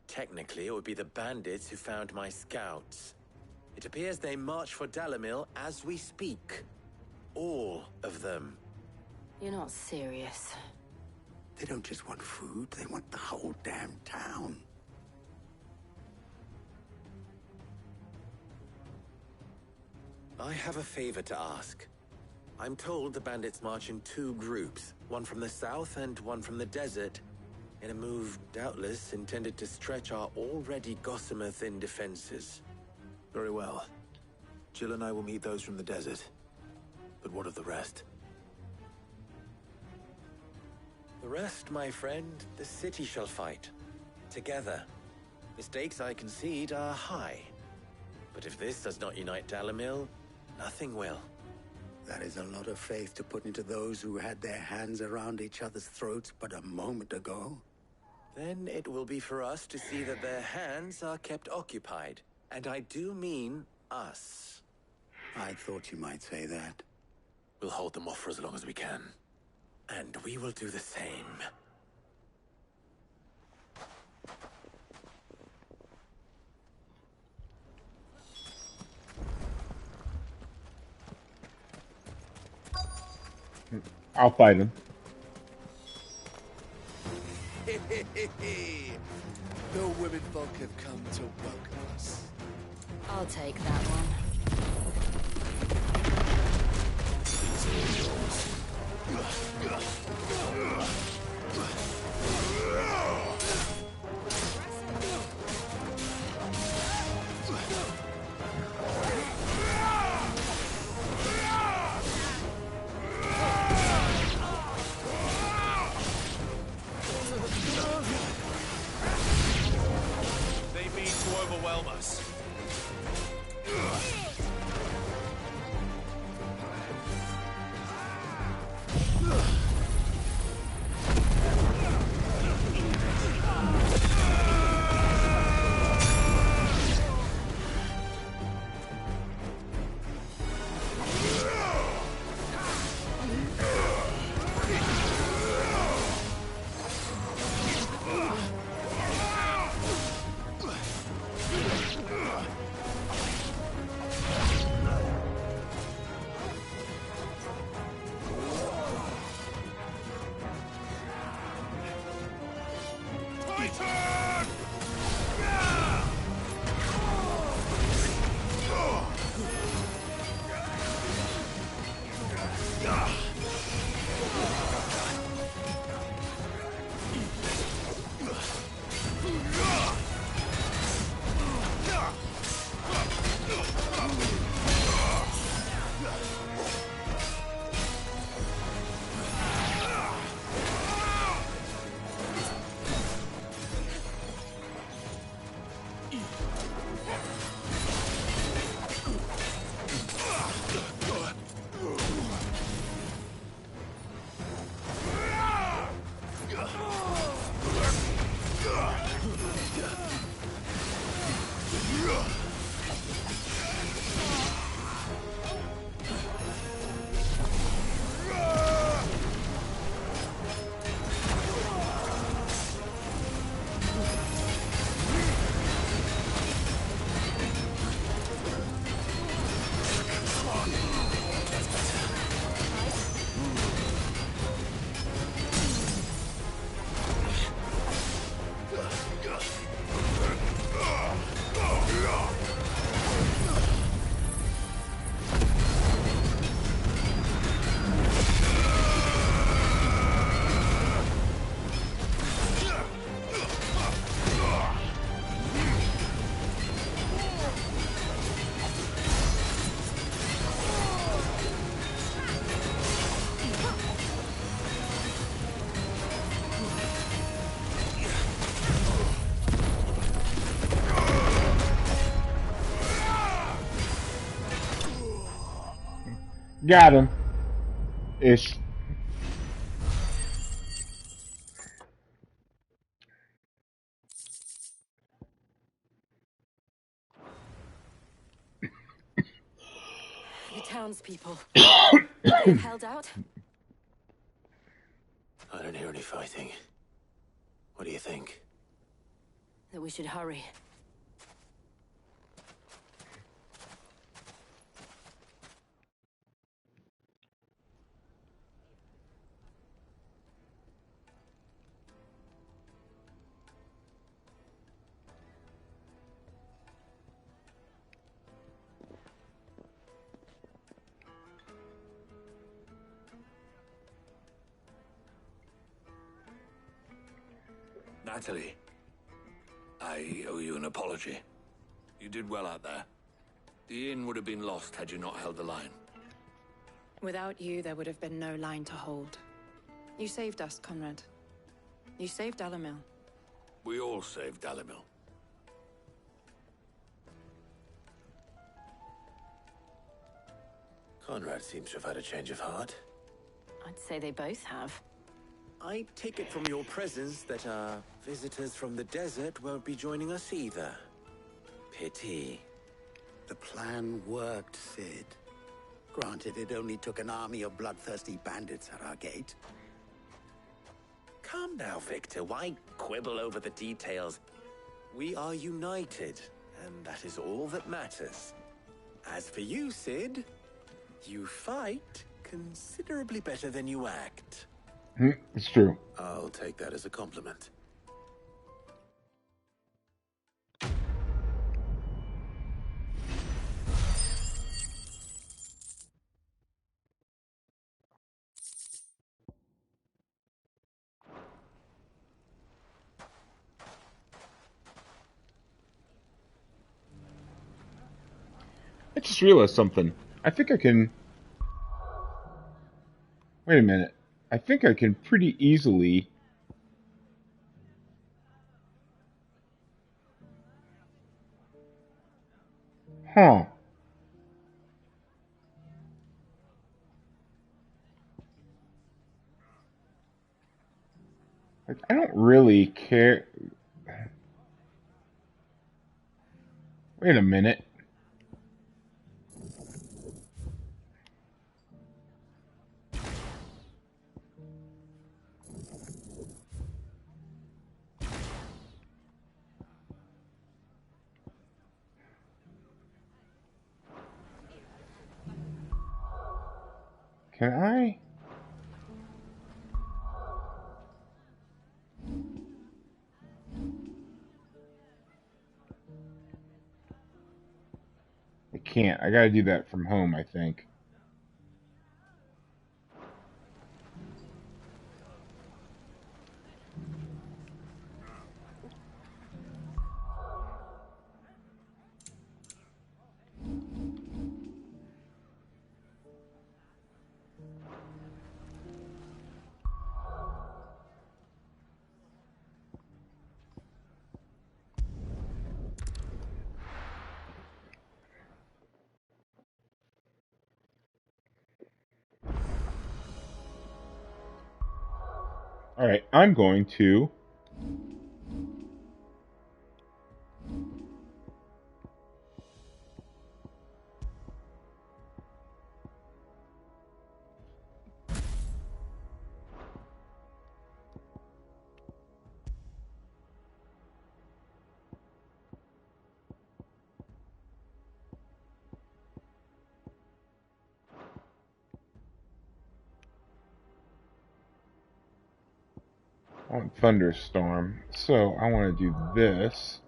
Technically, it would be the bandits who found my scouts. It appears they march for Dalimil as we speak. All of them. You're not serious. They don't just want food, they want the whole damn town. I have a favor to ask. I'm told the bandits march in two groups, one from the south and one from the desert, in a move doubtless intended to stretch our already gossamer-thin defenses. Very well. Jill and I will meet those from the desert. But what of the rest? The rest, my friend, the city shall fight. Together. Mistakes, I concede, are high. But if this does not unite Dalimil, nothing will. That is a lot of faith to put into those who had their hands around each other's throats but a moment ago. Then it will be for us to see that their hands are kept occupied. And I do mean us. I thought you might say that. We'll hold them off for as long as we can. And we will do the same. I'll fight him. The women folk have come to welcome us. I'll take that one. They mean to overwhelm us. Got him. Ish. The townspeople. They've held out? I don't hear any fighting. What do you think? That we should hurry. Natalie, I owe you an apology. You did well out there. The inn would have been lost had you not held the line. Without you, there would have been no line to hold. You saved us, Conrad. You saved Dalimil. We all saved Dalimil. Conrad seems to have had a change of heart. I'd say they both have. I take it from your presence that our visitors from the desert won't be joining us either. Pity. The plan worked, Sid. Granted, it only took an army of bloodthirsty bandits at our gate. Calm now, Victor. Why quibble over the details? We are united, and that is all that matters. As for you, Sid, you fight considerably better than you act. It's true. I'll take that as a compliment. I just realized something. I think I can... Wait a minute. I think I can pretty easily... Huh. Like, I don't really care... Wait a minute. Can I? I can't. I gotta do that from home, I think. Alright, I'm going to... I want Thunderstorm, so I want to do this.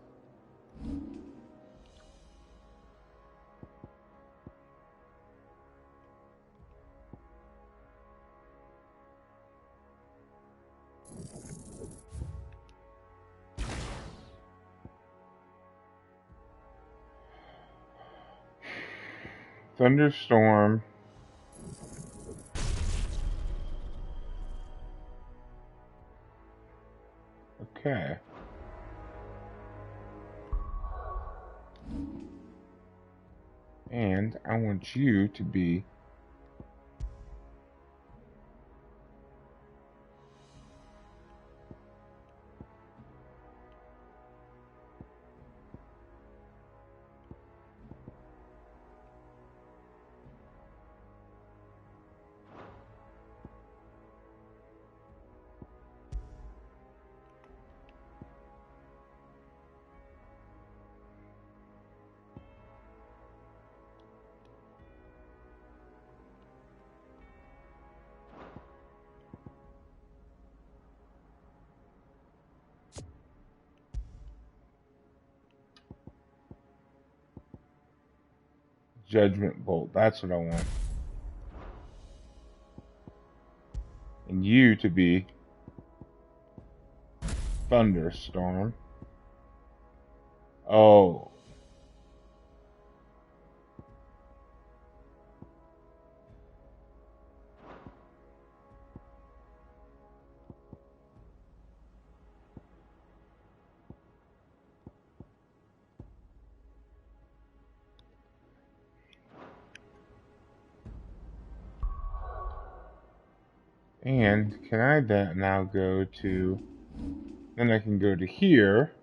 Thunderstorm. Okay. And I want you to be Judgment Bolt. That's what I want. And you to be Thunderstorm. Oh. And can I now go to, then I can go to here.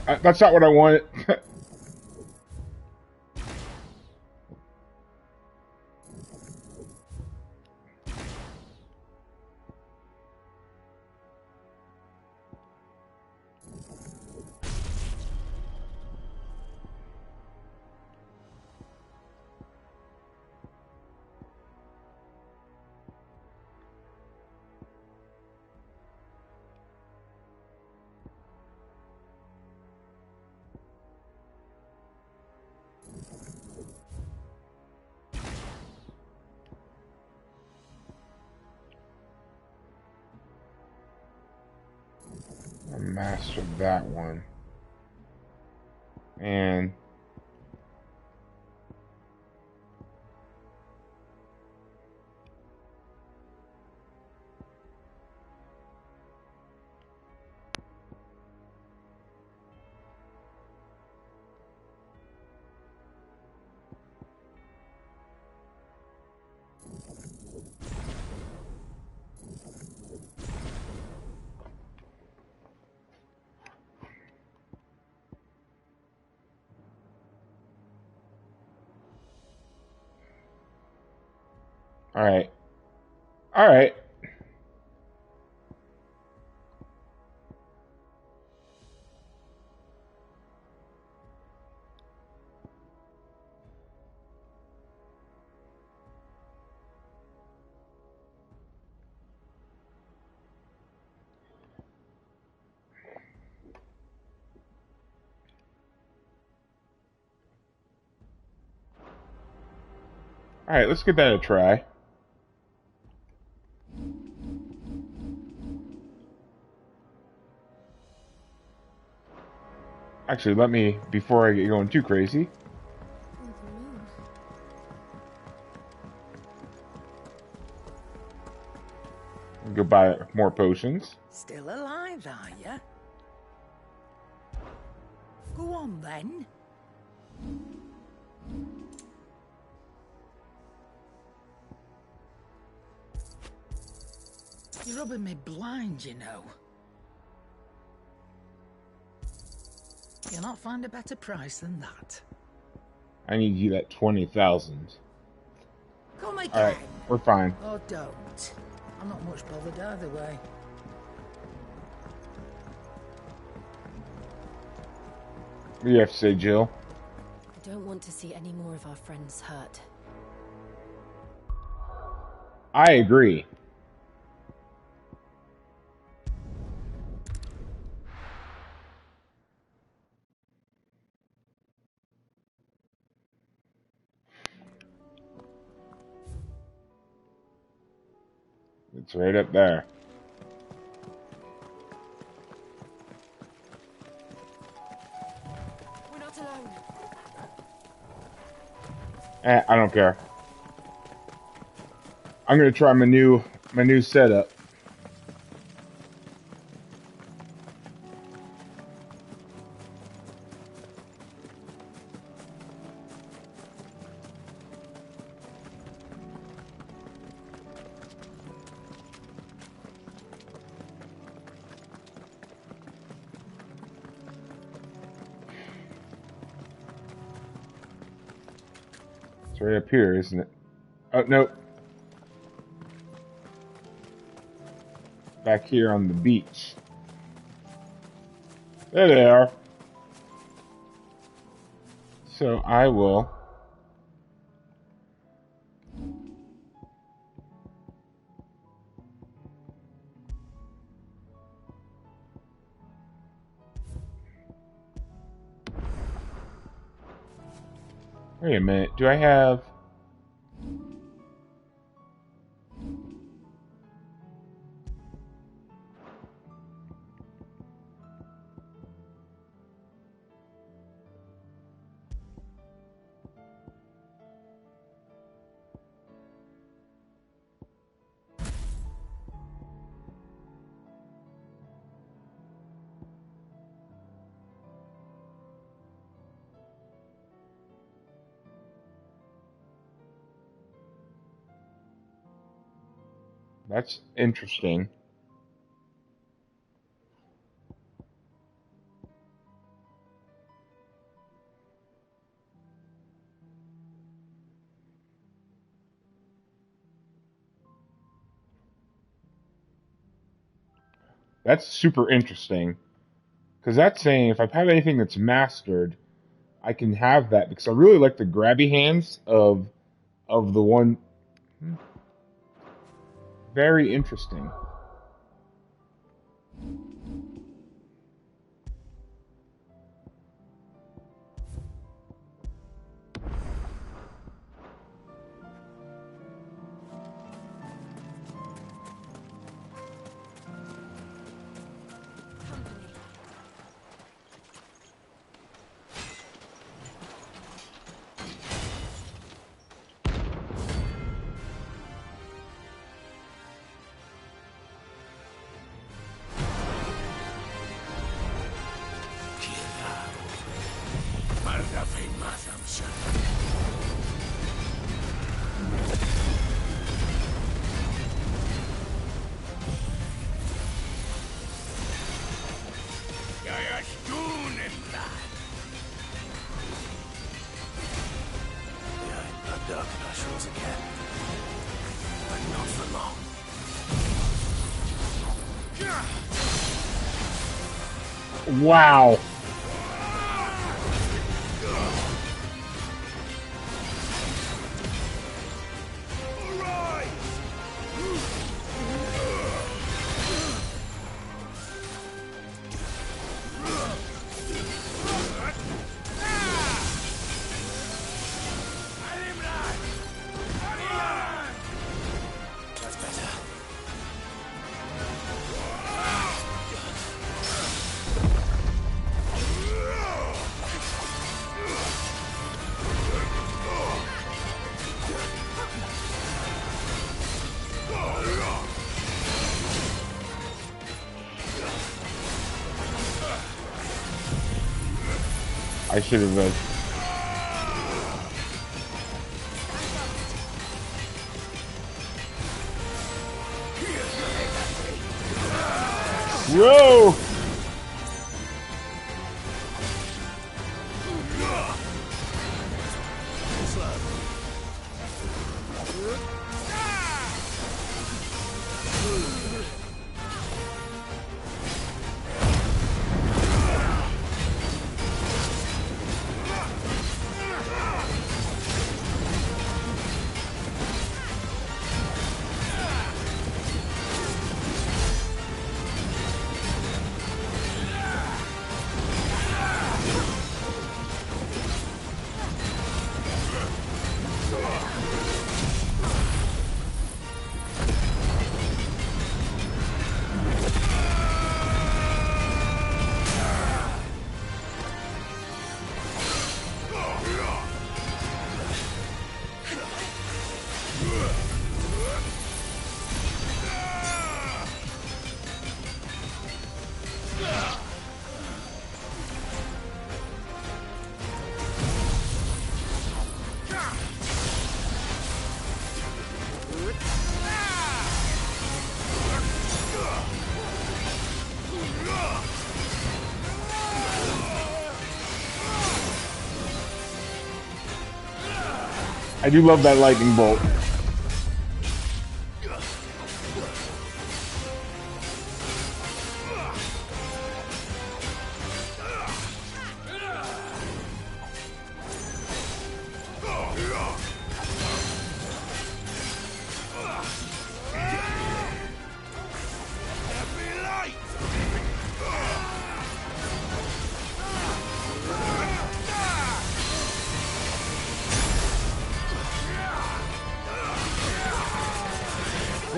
That's not what I wanted. I mastered that one. And all right. All right. All right, let's give that a try. Actually, let me, before I get going too crazy. Go buy more potions. Still alive, are ya? Go on then. You're rubbing me blind, you know. You'll not find a better price than that. I need you at 20,000. Come again. All right, we're fine. Or don't. I'm not much bothered either way. What do you have to say, Jill? I don't want to see any more of our friends hurt. I agree. It's right up there. We're not alone. I don't care. I'm gonna try my new setup. It's right up here, isn't it? Oh, nope. Back here on the beach. There they are. So I will... Wait a minute. Do I have... That's interesting. That's super interesting. Because that's saying if I have anything that's mastered, I can have that. Because I really like the grabby hands of the one. Very interesting. Wow. I should have. Whoa! I do love that lightning bolt.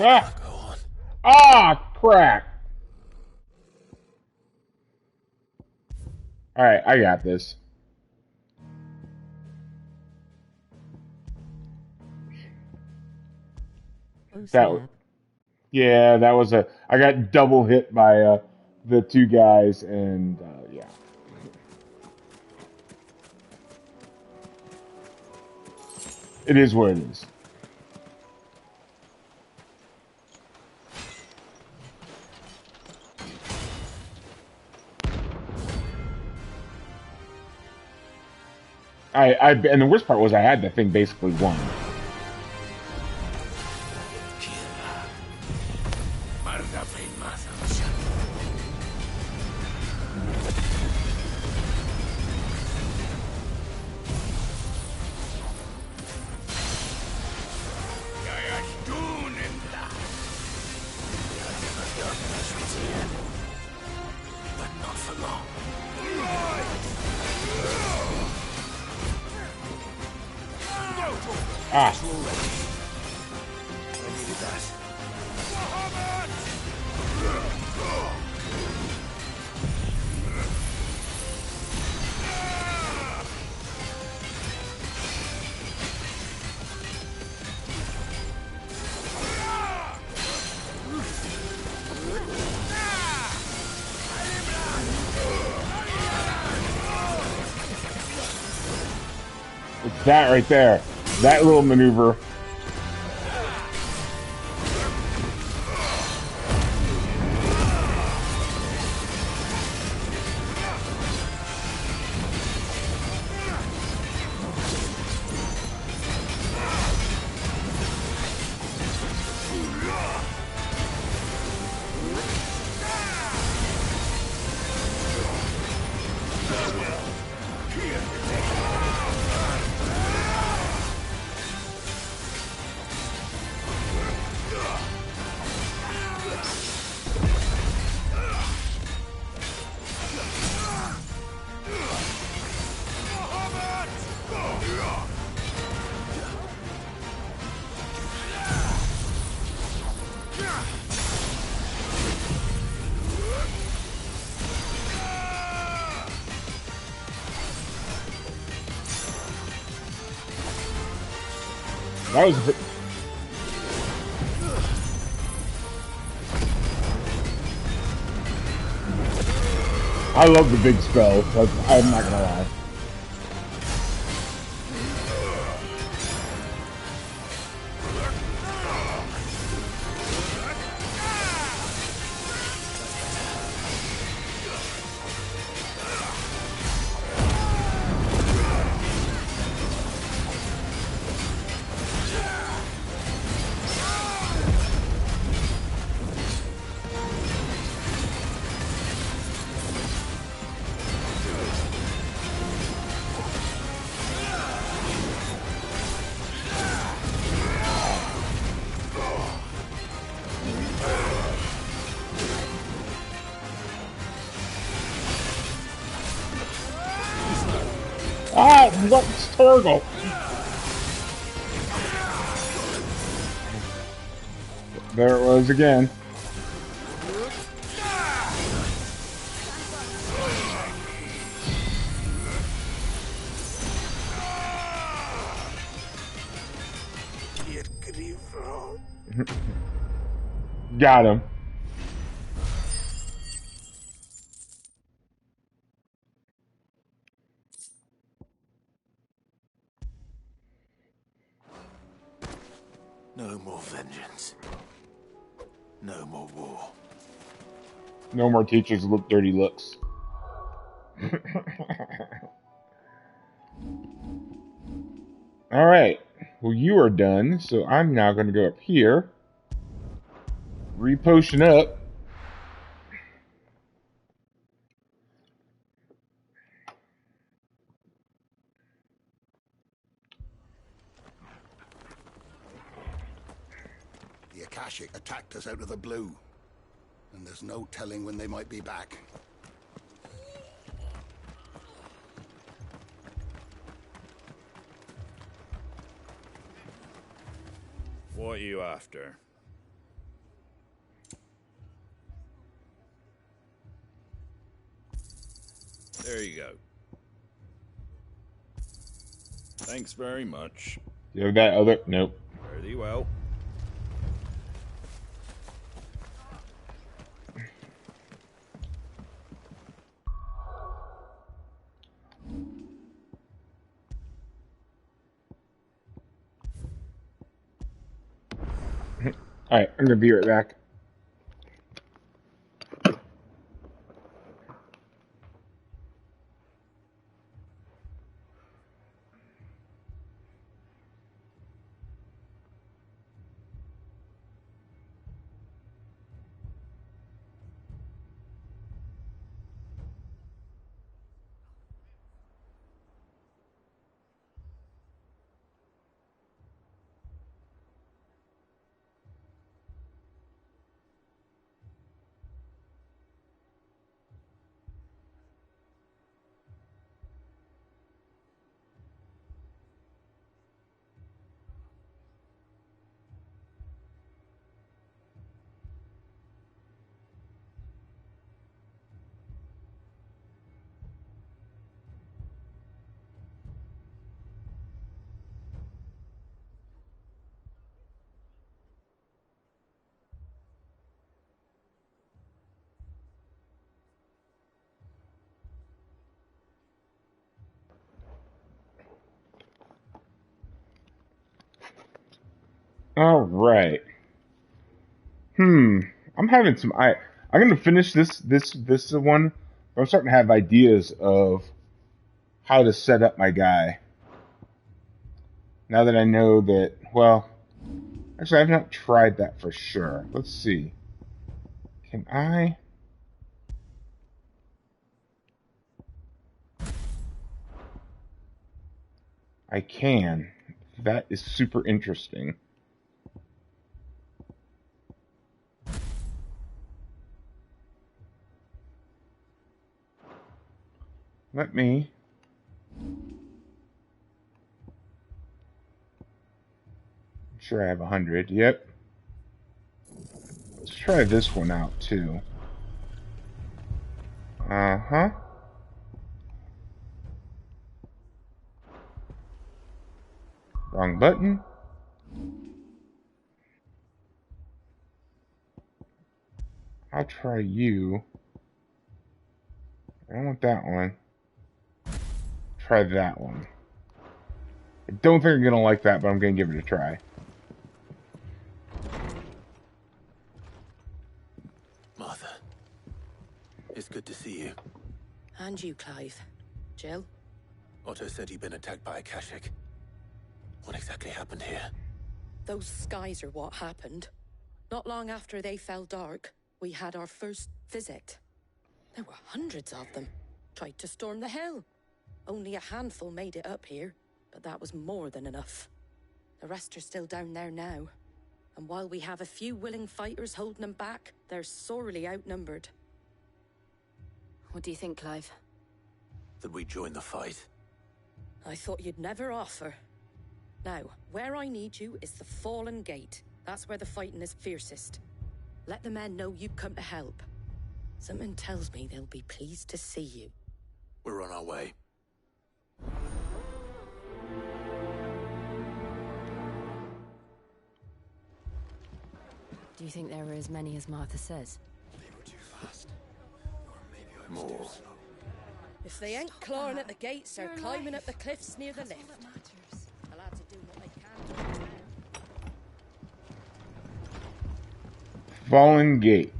Ah! Ah, crap. Alright, I got this. Oh, That, snap. yeah, that was I got double hit by the two guys, and yeah. It is what it is. And the worst part was I had that thing basically won. Ah. It's that right there. That little maneuver. That was. I love the big spell. I'm not gonna lie. Ah, what's Turgle? There it was again. Got him. No more vengeance. No more war. No more teachers look dirty looks. Alright. Well, you are done, so I'm now going to go up here. Repotion up. The Akashic attacked us out of the blue, and there's no telling when they might be back. What are you after? There you go. Thanks very much. You have that other... Nope. Fare thee well. Alright, I'm gonna be right back. All right. I'm having some. I'm gonna finish this one. I'm starting to have ideas of how to set up my guy. Now that I know that, well, actually I've not tried that for sure. Let's see. Can I? I can. That is super interesting. Let me. I'm sure I have 100. Yep. Let's try this one out too. Uh-huh. Wrong button. I'll try you. I don't want that one. Try that one. I don't think I'm gonna like that, but I'm gonna give it a try. Martha, it's good to see you. And you, Clive. Jill? Otto said you'd been attacked by a Akashic. What exactly happened here? Those skies are what happened. Not long after they fell dark, we had our first visit. There were hundreds of them. Tried to storm the hill. Only a handful made it up here, but that was more than enough. The rest are still down there now. And while we have a few willing fighters holding them back, they're sorely outnumbered. What do you think, Clive? That we join the fight? I thought you'd never offer. Now, where I need you is the Fallen Gate. That's where the fighting is fiercest. Let the men know you've come to help. Something tells me they'll be pleased to see you. We're on our way. Do you think there were as many as Martha says? They were too fast. Or maybe I was More. too slow. If they ain't clawing at the gates, they're climbing up the cliffs near the lift. The lads are doing what they can. Fallen Gate.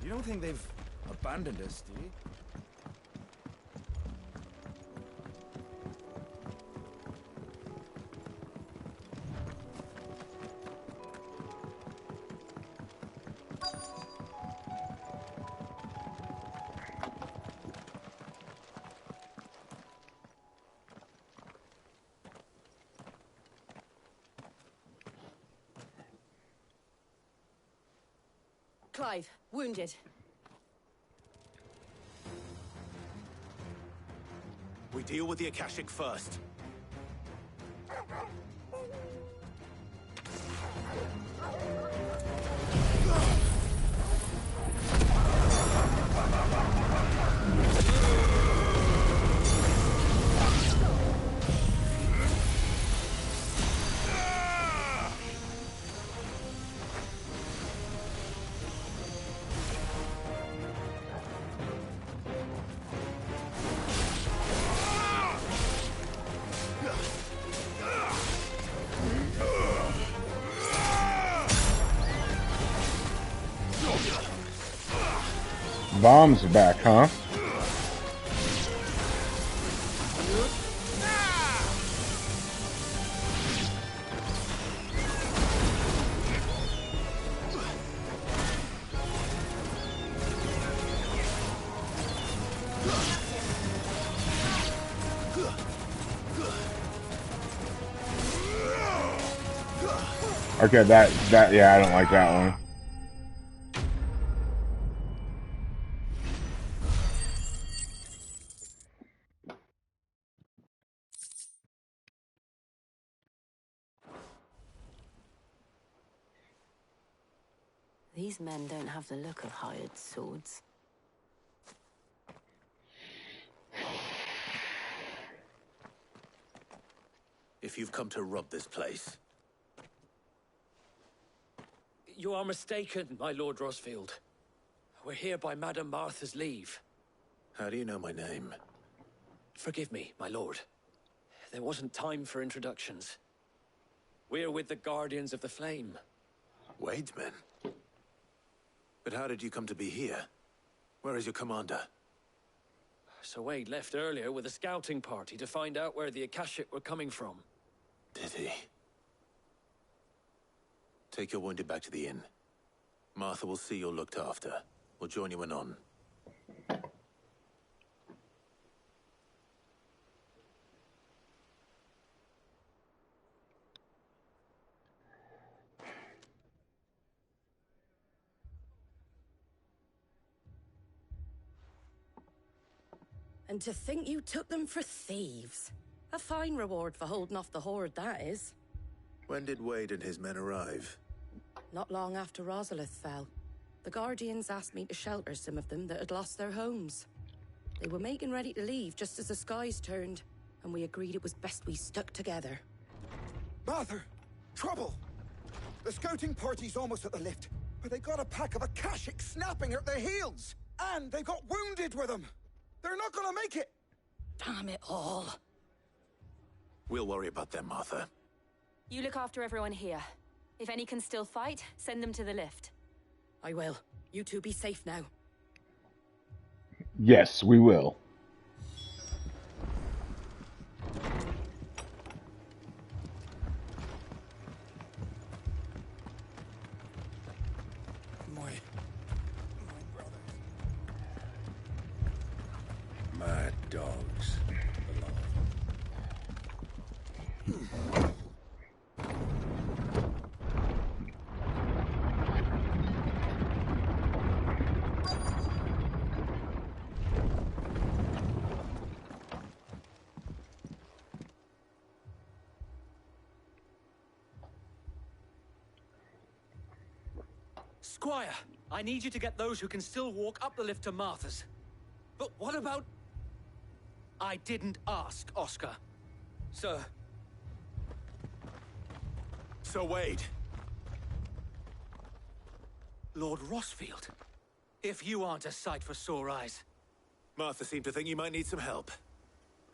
You don't think they've abandoned us, do you? Clive, wounded. We deal with the Akashic first. Bombs are back, huh? Okay, yeah, I don't like that one. These men don't have the look of hired swords. If you've come to rob this place, You are mistaken, my Lord Rosfield. We're here by Madame Martha's leave. how do you know my name? Forgive me, my lord. There wasn't time for introductions. We're with the Guardians of the Flame. Wade's men? But how did you come to be here? Where is your commander? Sir Wade left earlier with a scouting party to find out where the Akashic were coming from. Did he? Take your wounded back to the inn. Martha will see you're looked after. We'll join you anon. And to think you took them for thieves. A fine reward for holding off the horde, that is. When did Wade and his men arrive? Not long after Rosalith fell. The Guardians asked me to shelter some of them that had lost their homes. They were making ready to leave just as the skies turned, and we agreed it was best we stuck together. Martha! Trouble! The scouting party's almost at the lift, but they got a pack of Akashic snapping at their heels! And they got wounded with them! They're not gonna make it! Damn it all. We'll worry about them, Martha. You look after everyone here. If any can still fight, send them to the lift. I will. You two be safe now. Yes, we will. Mad dogs. Squire, I need you to get those who can still walk up the lift to Martha's. But what about... I didn't ask, Oscar. Sir. Sir Wade. Lord Rosfield. If you aren't a sight for sore eyes. Martha seemed to think you might need some help.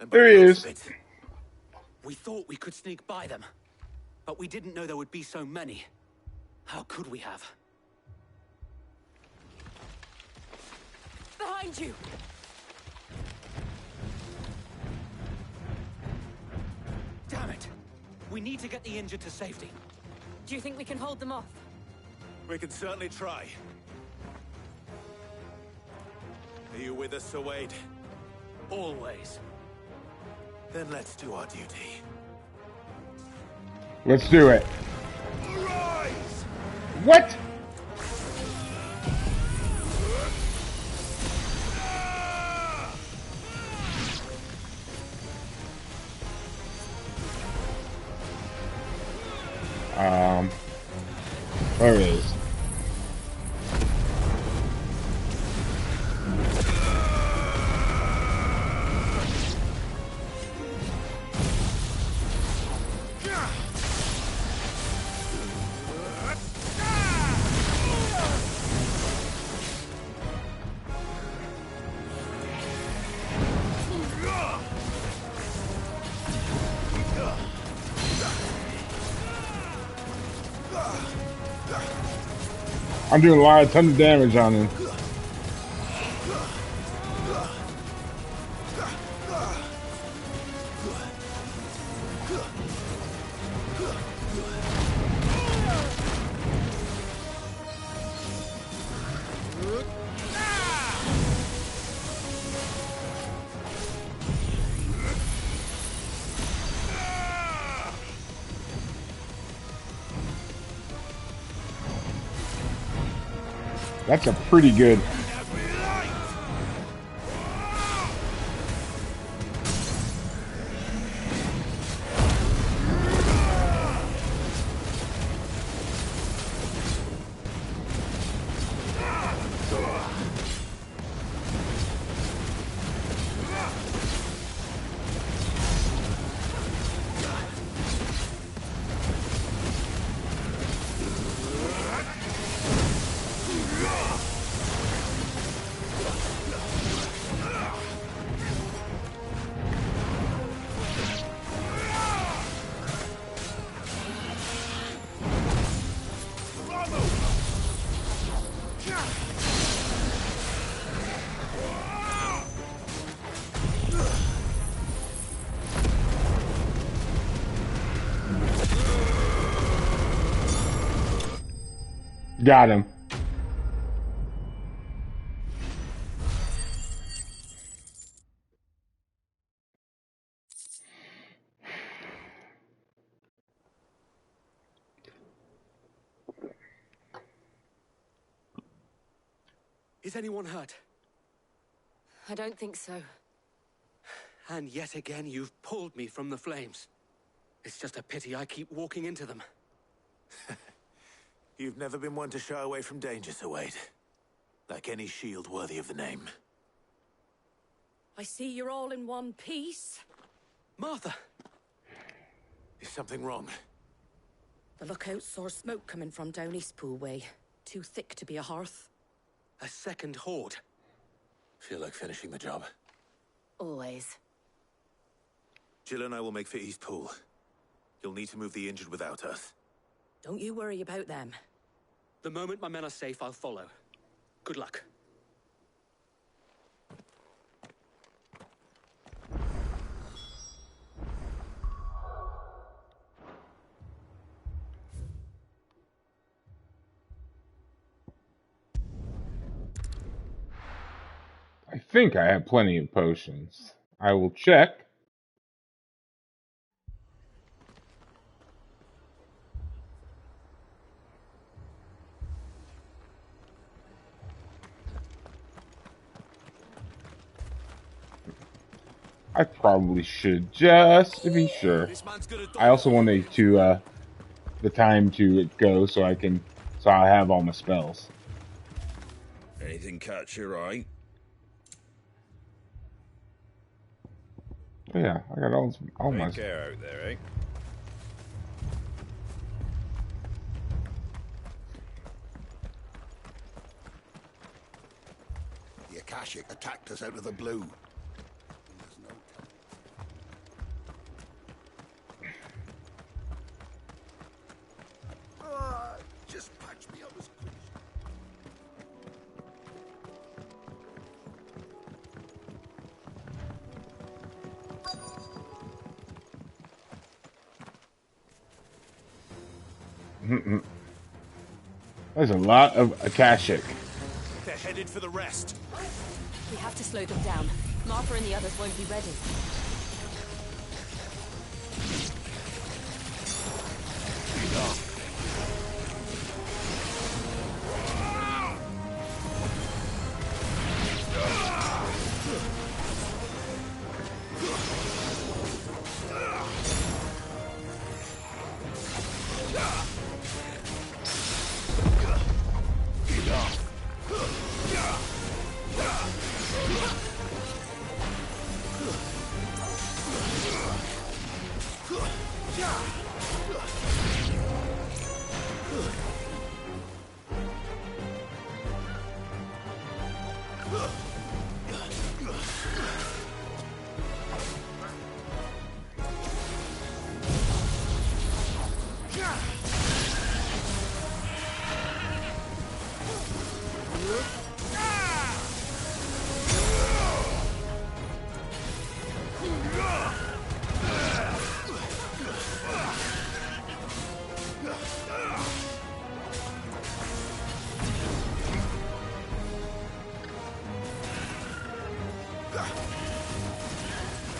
And There he is. We thought we could sneak by them. But we didn't know there would be so many. How could we have? Behind you! Damn it! We need to get the injured to safety. Do you think we can hold them off? We can certainly try. Are you with us, Sir Wade? Always. Then let's do our duty. Let's do it. Arise! What? There it is. I'm doing a ton of damage on him. That's a pretty good. Got him. Is anyone hurt? I don't think so. And yet again, you've pulled me from the flames. It's just a pity I keep walking into them. You've never been one to shy away from danger, Sir Wade. Like any shield worthy of the name. I see you're all in one piece. Martha! Is something wrong? The lookout saw smoke coming from down Eastpool way. Too thick to be a hearth. A second horde. Feel like finishing the job. Always. Jill and I will make for Eastpool. You'll need to move the injured without us. Don't you worry about them. The moment my men are safe, I'll follow. Good luck. I think I have plenty of potions. I will check. I probably should, just to be sure. I also wanted to the time to go so I have all my spells. Anything catch your eye? Oh, yeah, I got all my. Take care out there, eh? The Akashic attacked us out of the blue. Just patch me up as quick. There's a lot of Akashic. They're headed for the rest. We have to slow them down. Martha and the others won't be ready.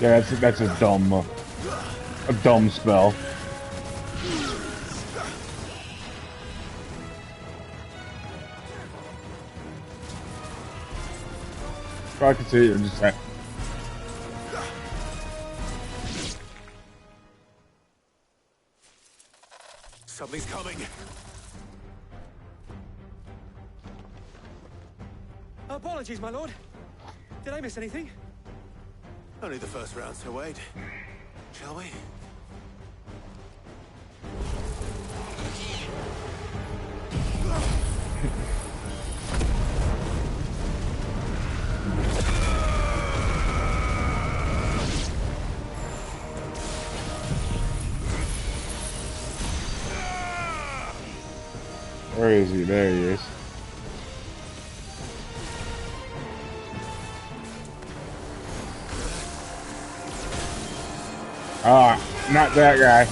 Yeah, that's a dumb spell. all I can say. I'm just saying. Something's coming. Apologies, my lord. Did I miss anything? Only the first round, so wait. Shall we? Where is he? There he is. Ah, not that guy.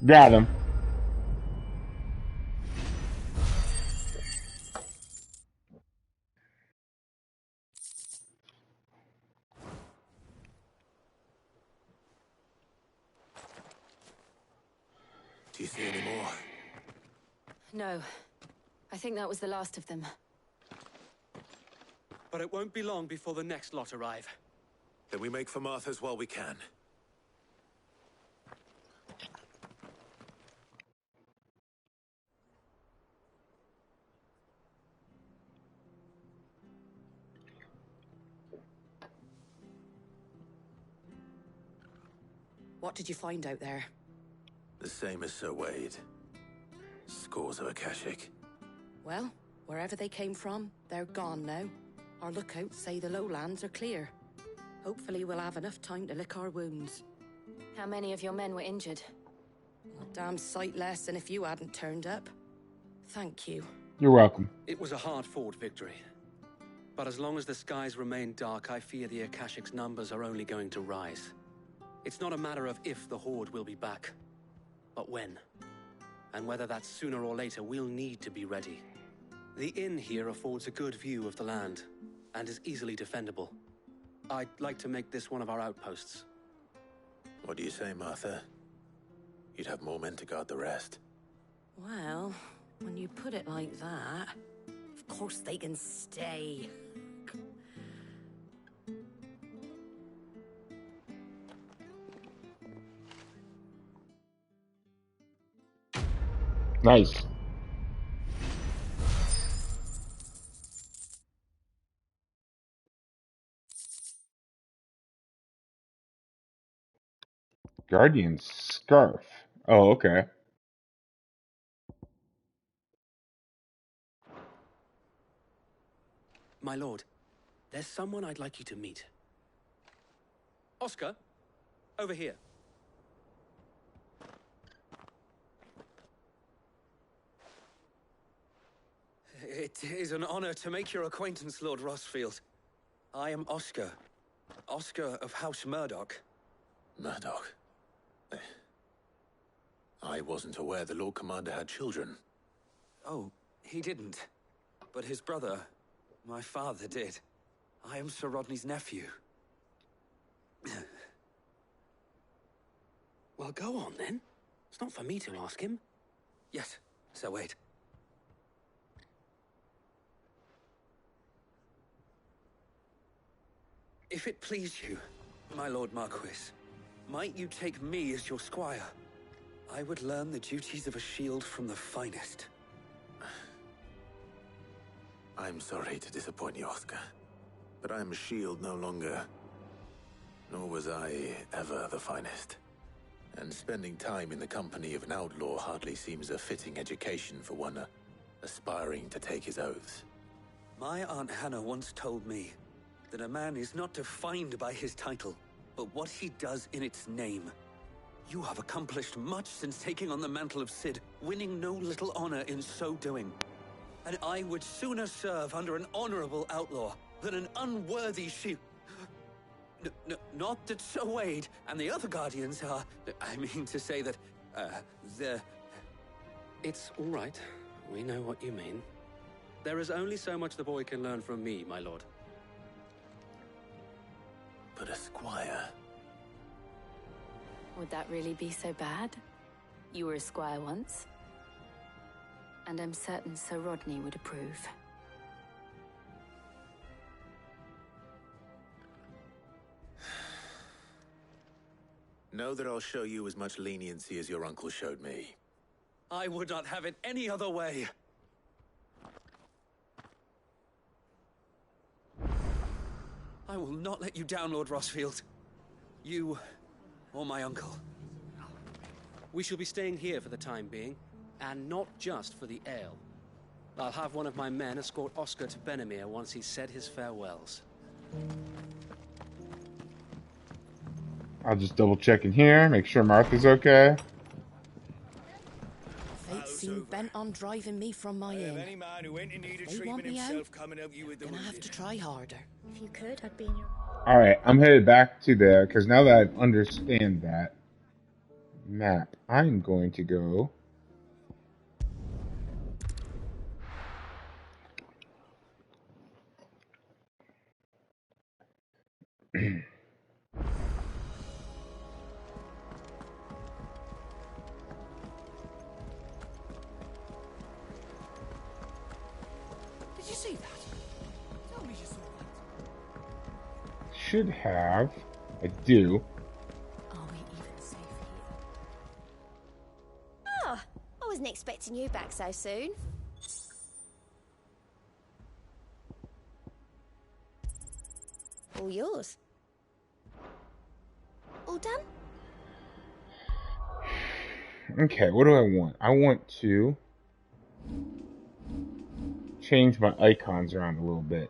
Got him. Do you see any more? No. I think that was the last of them. But it won't be long before the next lot arrive. Then we make for Martha's while we can. What did you find out there? The same as Sir Wade. Scores of Akashic. Well, wherever they came from, they're gone now. Our lookouts say the lowlands are clear. Hopefully we'll have enough time to lick our wounds. How many of your men were injured? A damn sight less than if you hadn't turned up. Thank you. You're welcome. It was a hard-fought victory. But as long as the skies remain dark, I fear the Akashic's numbers are only going to rise. It's not a matter of if the Horde will be back, but when. And whether that's sooner or later, we'll need to be ready. The inn here affords a good view of the land, and is easily defendable. I'd like to make this one of our outposts. What do you say, Martha? You'd have more men to guard the rest. Well, when you put it like that, of course they can stay. Nice. Guardian Scarf. Oh, okay. My lord, there's someone I'd like you to meet. Oscar, over here. It is an honor to make your acquaintance, Lord Rossfield. I am Oscar. Oscar of House Murdoch. Murdoch? I wasn't aware the Lord Commander had children. Oh, he didn't. But his brother, my father, did. I am Sir Rodney's nephew. Well, go on, then. It's not for me to ask him. Yes, Sir Wade. If it please you, my Lord Marquis, might you take me as your squire? I would learn the duties of a shield from the finest. I'm sorry to disappoint you, Oscar. but I am a shield no longer. Nor was I ever the finest. And spending time in the company of an outlaw hardly seems a fitting education for one aspiring to take his oaths. My Aunt Hannah once told me that a man is not defined by his title, but what he does in its name. You have accomplished much since taking on the mantle of Cid, winning no little honor in so doing. And I would sooner serve under an honorable outlaw than an unworthy shield. Not that Sir Wade and the other Guardians are... I mean to say that, they're... It's all right. We know what you mean. There is only so much the boy can learn from me, my lord. But a squire... Would that really be so bad? You were a squire once. And I'm certain Sir Rodney would approve. Know that I'll show you as much leniency as your uncle showed me. I would not have it any other way. I will not let you down, Lord Rosfield. You or my uncle. We shall be staying here for the time being, and not just for the ale. I'll have one of my men escort Oscar to Benimir once he's said his farewells. I'll just double check in here, make sure Martha's okay. Fate seemed bent on driving me from my inn. Any man who ain't in need of They treatment want me himself out, coming at you with the then I have to try harder. If you could, I'd be in your... Alright, I'm headed back to there, because now that I understand that map, I'm going to go... Did you see that? Tell me you saw that. Should have. I do. Are we even safe here? Oh, I wasn't expecting you back so soon. All yours. All done? Okay, what do I want? I want to change my icons around a little bit.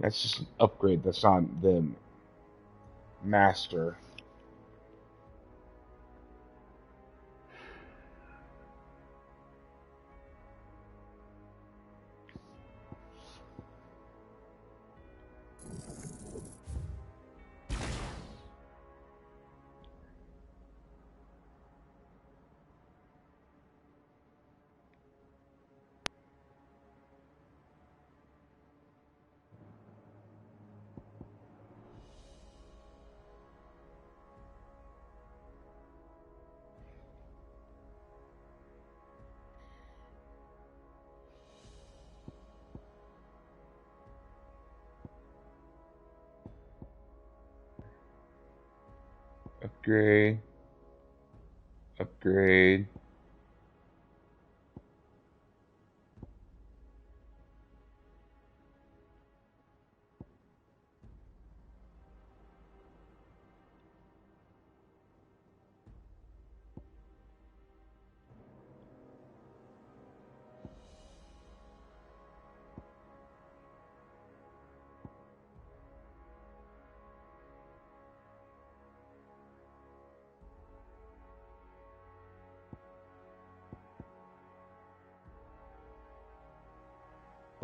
That's just an upgrade that's on the master. Upgrade. Upgrade.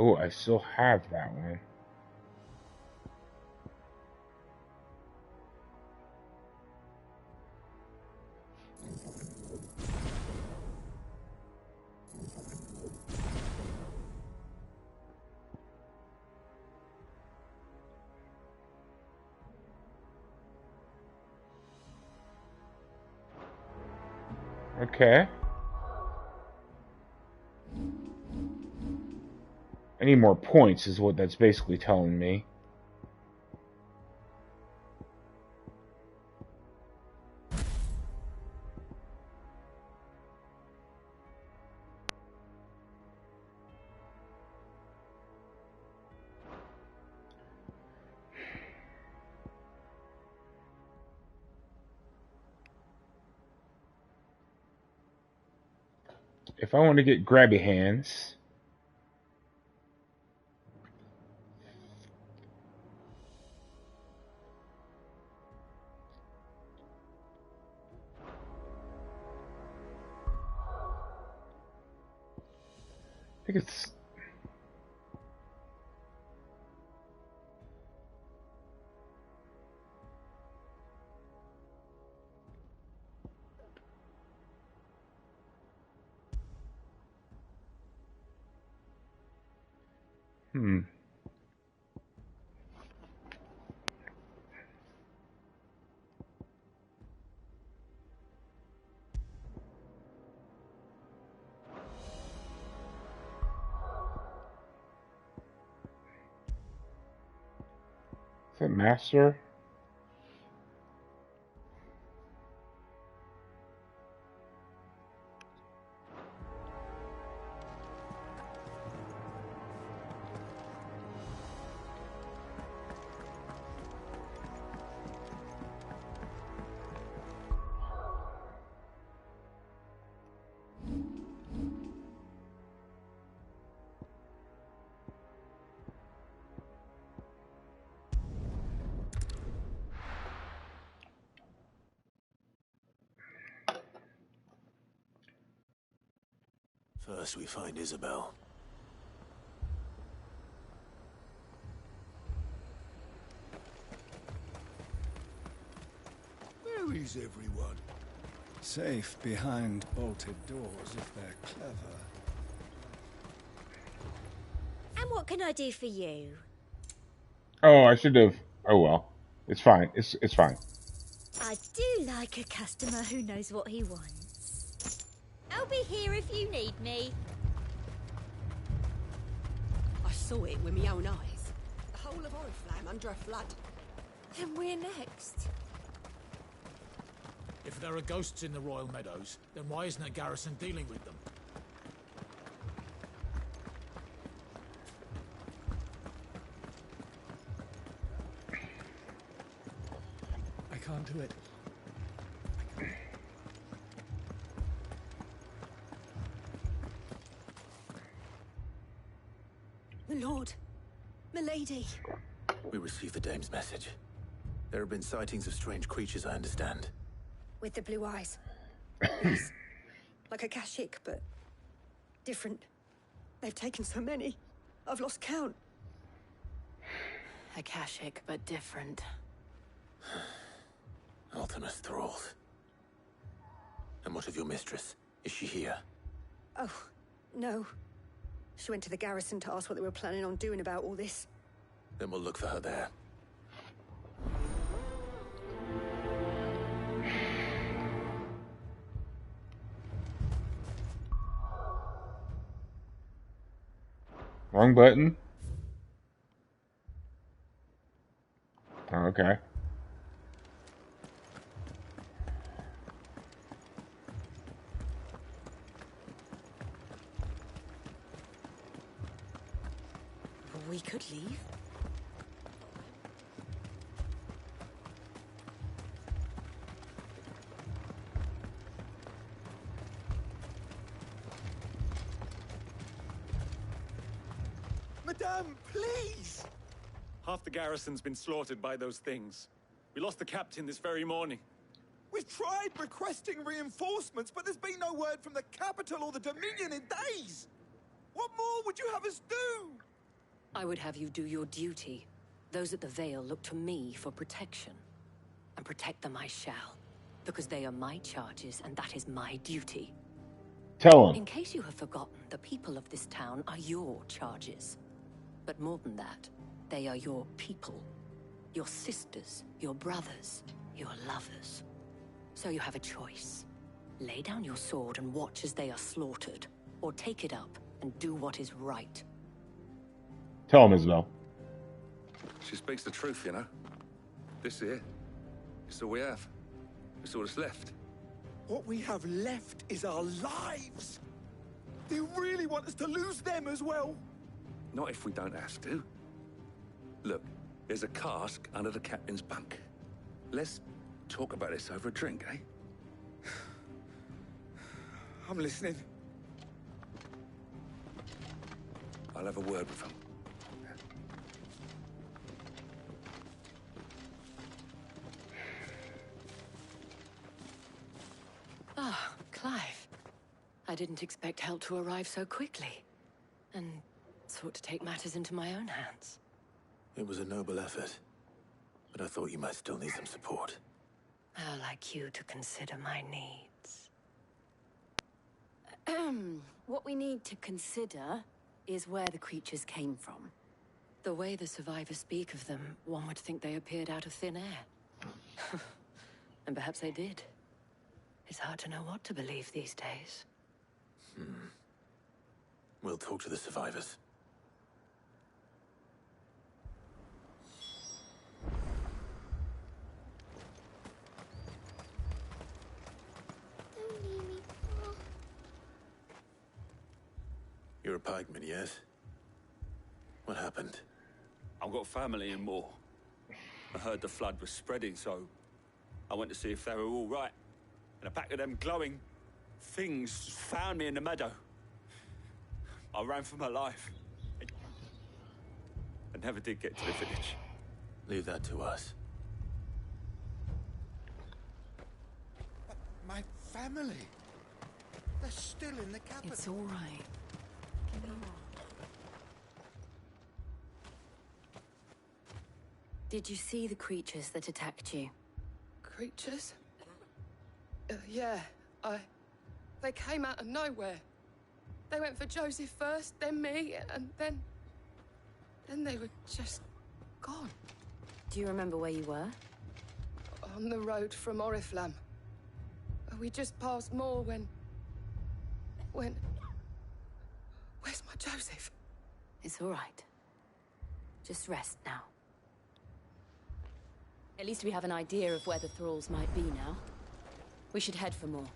Oh, I still have that one. Okay. I need more points is what that's basically telling me. If I want to get grabby hands, I think it's hmm. Is that master? First we find Isabel. Where is everyone? Safe behind bolted doors if they're clever. And what can I do for you? Oh, I should have. Oh well, it's fine. It's fine. I do like a customer who knows what he wants. I'll be here if you need me. I saw it with my own eyes. The whole of Oriflamme under a flood. And we're next. If there are ghosts in the Royal Meadows, then why isn't a garrison dealing with them? I can't do it. My lord. Milady. We received the dame's message. There have been sightings of strange creatures, I understand. With the blue eyes. Yes. Like a Kashik, but different. They've taken so many. I've lost count. Akashic, but different. Ultimus thralls. And what of your mistress? Is she here? Oh, no. She went to the garrison to ask what they were planning on doing about all this. Then we'll look for her there. Wrong button. Oh, okay. We could leave. Madame, please! Half the garrison's been slaughtered by those things. We lost the captain this very morning. We've tried requesting reinforcements, but there's been no word from the capital or the Dominion in days! What more would you have us do? I would have you do your duty. Those at the Vale look to me for protection. And protect them I shall. Because they are my charges, and that is my duty. Tell him. In case you have forgotten, the people of this town are your charges. But more than that, they are your people. Your sisters, your brothers, your lovers. So you have a choice. Lay down your sword and watch as they are slaughtered, or take it up and do what is right. Tell him, Isabel. She speaks the truth, you know. This here, it's all we have. It's all that's left. What we have left is our lives. Do you really want us to lose them as well? Not if we don't have to. Look, there's a cask under the captain's bunk. Let's talk about this over a drink, eh? I'm listening. I'll have a word with him. Ah, Clive. I didn't expect help to arrive so quickly. And sought to take matters into my own hands. It was a noble effort, but I thought you might still need some support. How like you to consider my needs. What we need to consider is where the creatures came from. The way the survivors speak of them, one would think they appeared out of thin air. And perhaps they did. It's hard to know what to believe these days. We'll talk to the survivors. Don't leave me, Pa. You're a pikeman, yes? What happened? I've got family in Moor. I heard the flood was spreading, so I went to see if they were all right. And a pack of them glowing things found me in the meadow. I ran for my life. I never did get to the village. Leave that to us. My family. They're still in the capital. It's all right. Did you see the creatures that attacked you? Creatures? Yeah, they came out of nowhere. They went for Joseph first, then me, and then they were just gone. Do you remember where you were? On the road from Oriflamme. We just passed Moor when... Where's my Joseph? It's all right. Just rest now. At least we have an idea of where the thralls might be now. We should head for more.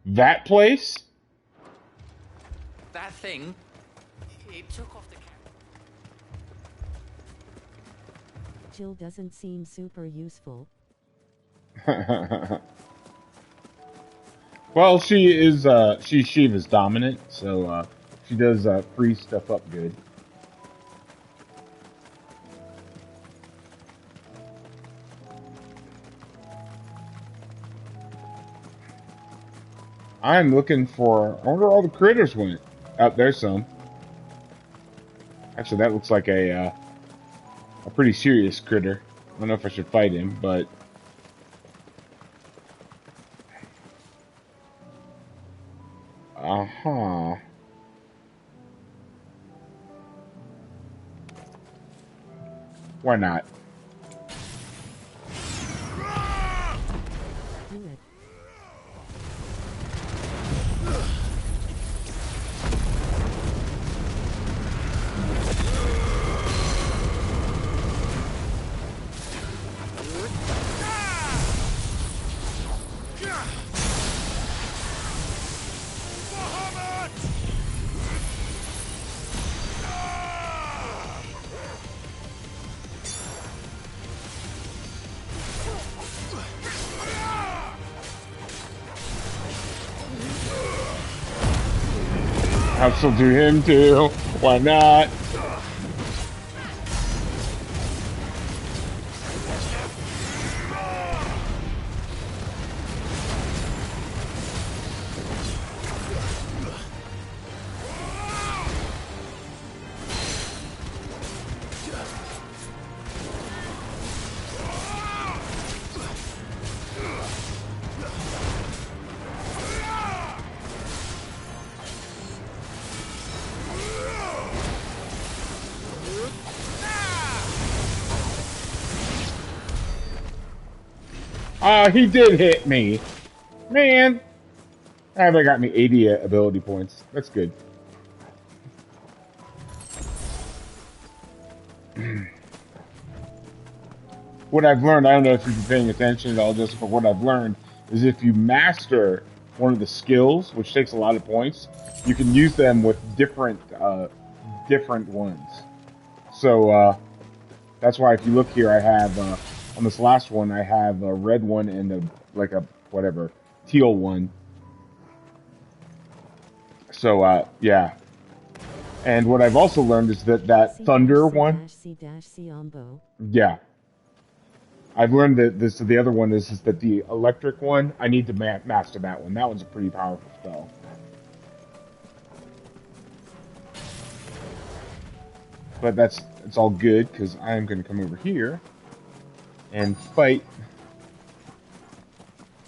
That place? That thing, it took off the camera. Jill doesn't seem super useful. Well, she is, she's Shiva's dominant, so, she does, free stuff up good. I'm looking for... I wonder where all the critters went. Oh, there's some. Actually, that looks like a pretty serious critter. I don't know if I should fight him, but... Uh-huh. Why not? Do it. I'll still do him too. Why not? He did hit me. Man. Ah, that got me 80 ability points. That's good. What I've learned, I don't know if you've been paying attention at all, Joseph, but what I've learned is if you master one of the skills, which takes a lot of points, you can use them with different ones. So that's why if you look here, I have on this last one, I have a red one and a whatever teal one. So yeah. And what I've also learned is that thunder one. Yeah. I've learned that the other one is that the electric one, I need to master that one. That one's a pretty powerful spell. But it's all good, because I am going to come over here and fight.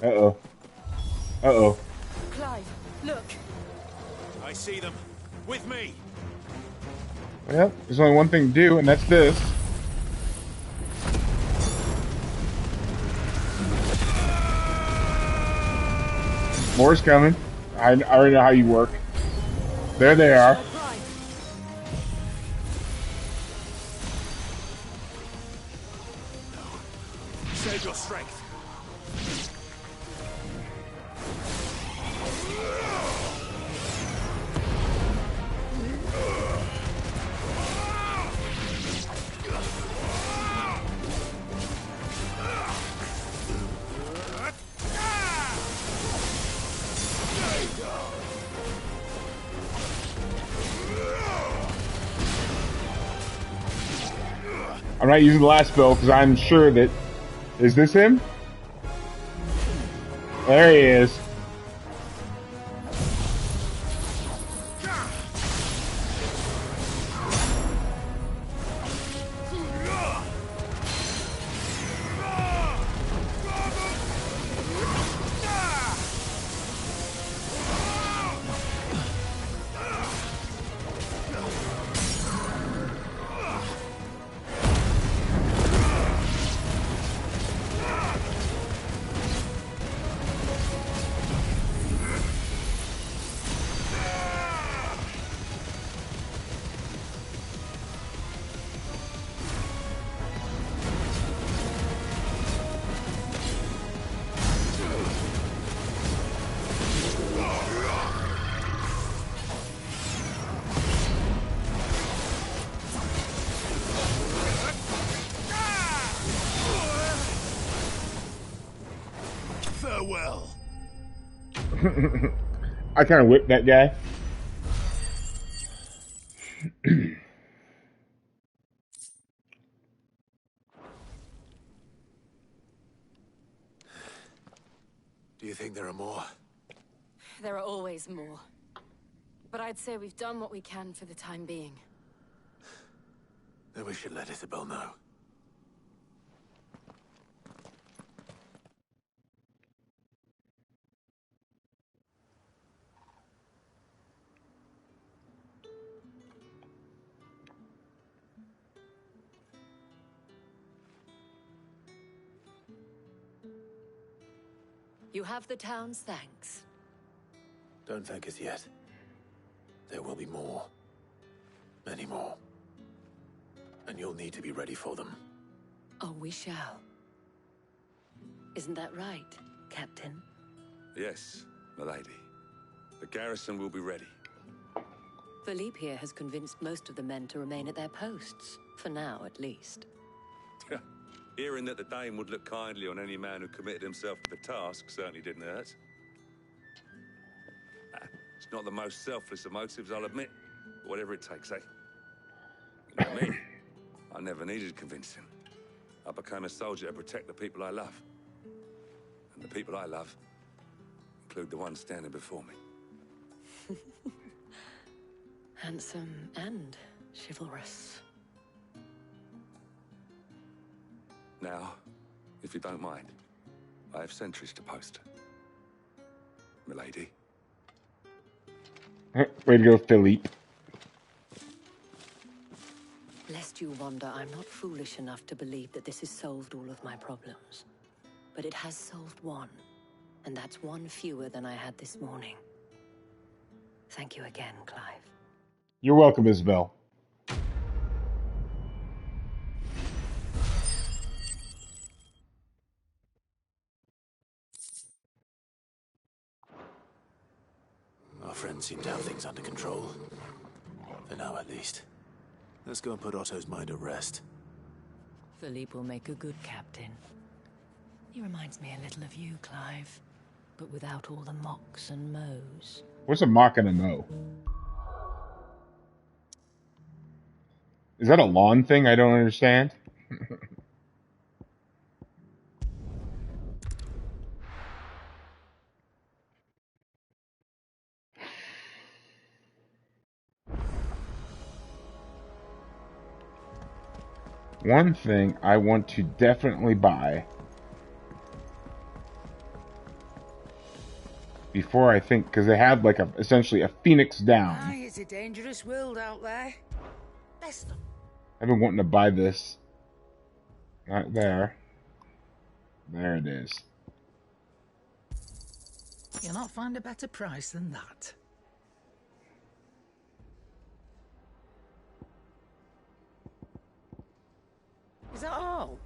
Uh-oh. Uh-oh. Clive, look. I see them. With me. Well, there's only one thing to do, and that's this. More's coming. I already know how you work. There they are. Save your strength. I'm not using the last spell because I'm sure that... Is this him? There he is. Farewell. I kind of whipped that guy. Do you think there are more? There are always more. But I'd say we've done what we can for the time being. Then we should let Isabel know. You have the town's thanks. Don't thank us yet. There will be more. Many more. And you'll need to be ready for them. Oh, we shall. Isn't that right, Captain? Yes, milady. The garrison will be ready. Philippe here has convinced most of the men to remain at their posts. For now, at least. Hearing that the Dane would look kindly on any man who committed himself to the task certainly didn't hurt. It's not the most selfless of motives, I'll admit. But whatever it takes, eh? You know me? I never needed convincing. I became a soldier to protect the people I love. And the people I love include the ones standing before me. Handsome and chivalrous. Now, if you don't mind, I have sentries to post. Milady. Way to go, Philippe. Lest you wonder, I'm not foolish enough to believe that this has solved all of my problems. but it has solved one. And that's one fewer than I had this morning. Thank you again, Clive. You're welcome, Isabel. Our friends seem to have things under control. For now, at least. Let's go and put Otto's mind at rest. Philippe will make a good captain. He reminds me a little of you, Clive. But without all the mocks and mows. What's a mock and a mow? Is that a lawn thing? I don't understand. One thing I want to definitely buy before I think, because they have like essentially a Phoenix Down. Aye, it's a dangerous world out there. Best of I've been wanting to buy this. Right there. There it is. You'll not find a better price than that. Is that all?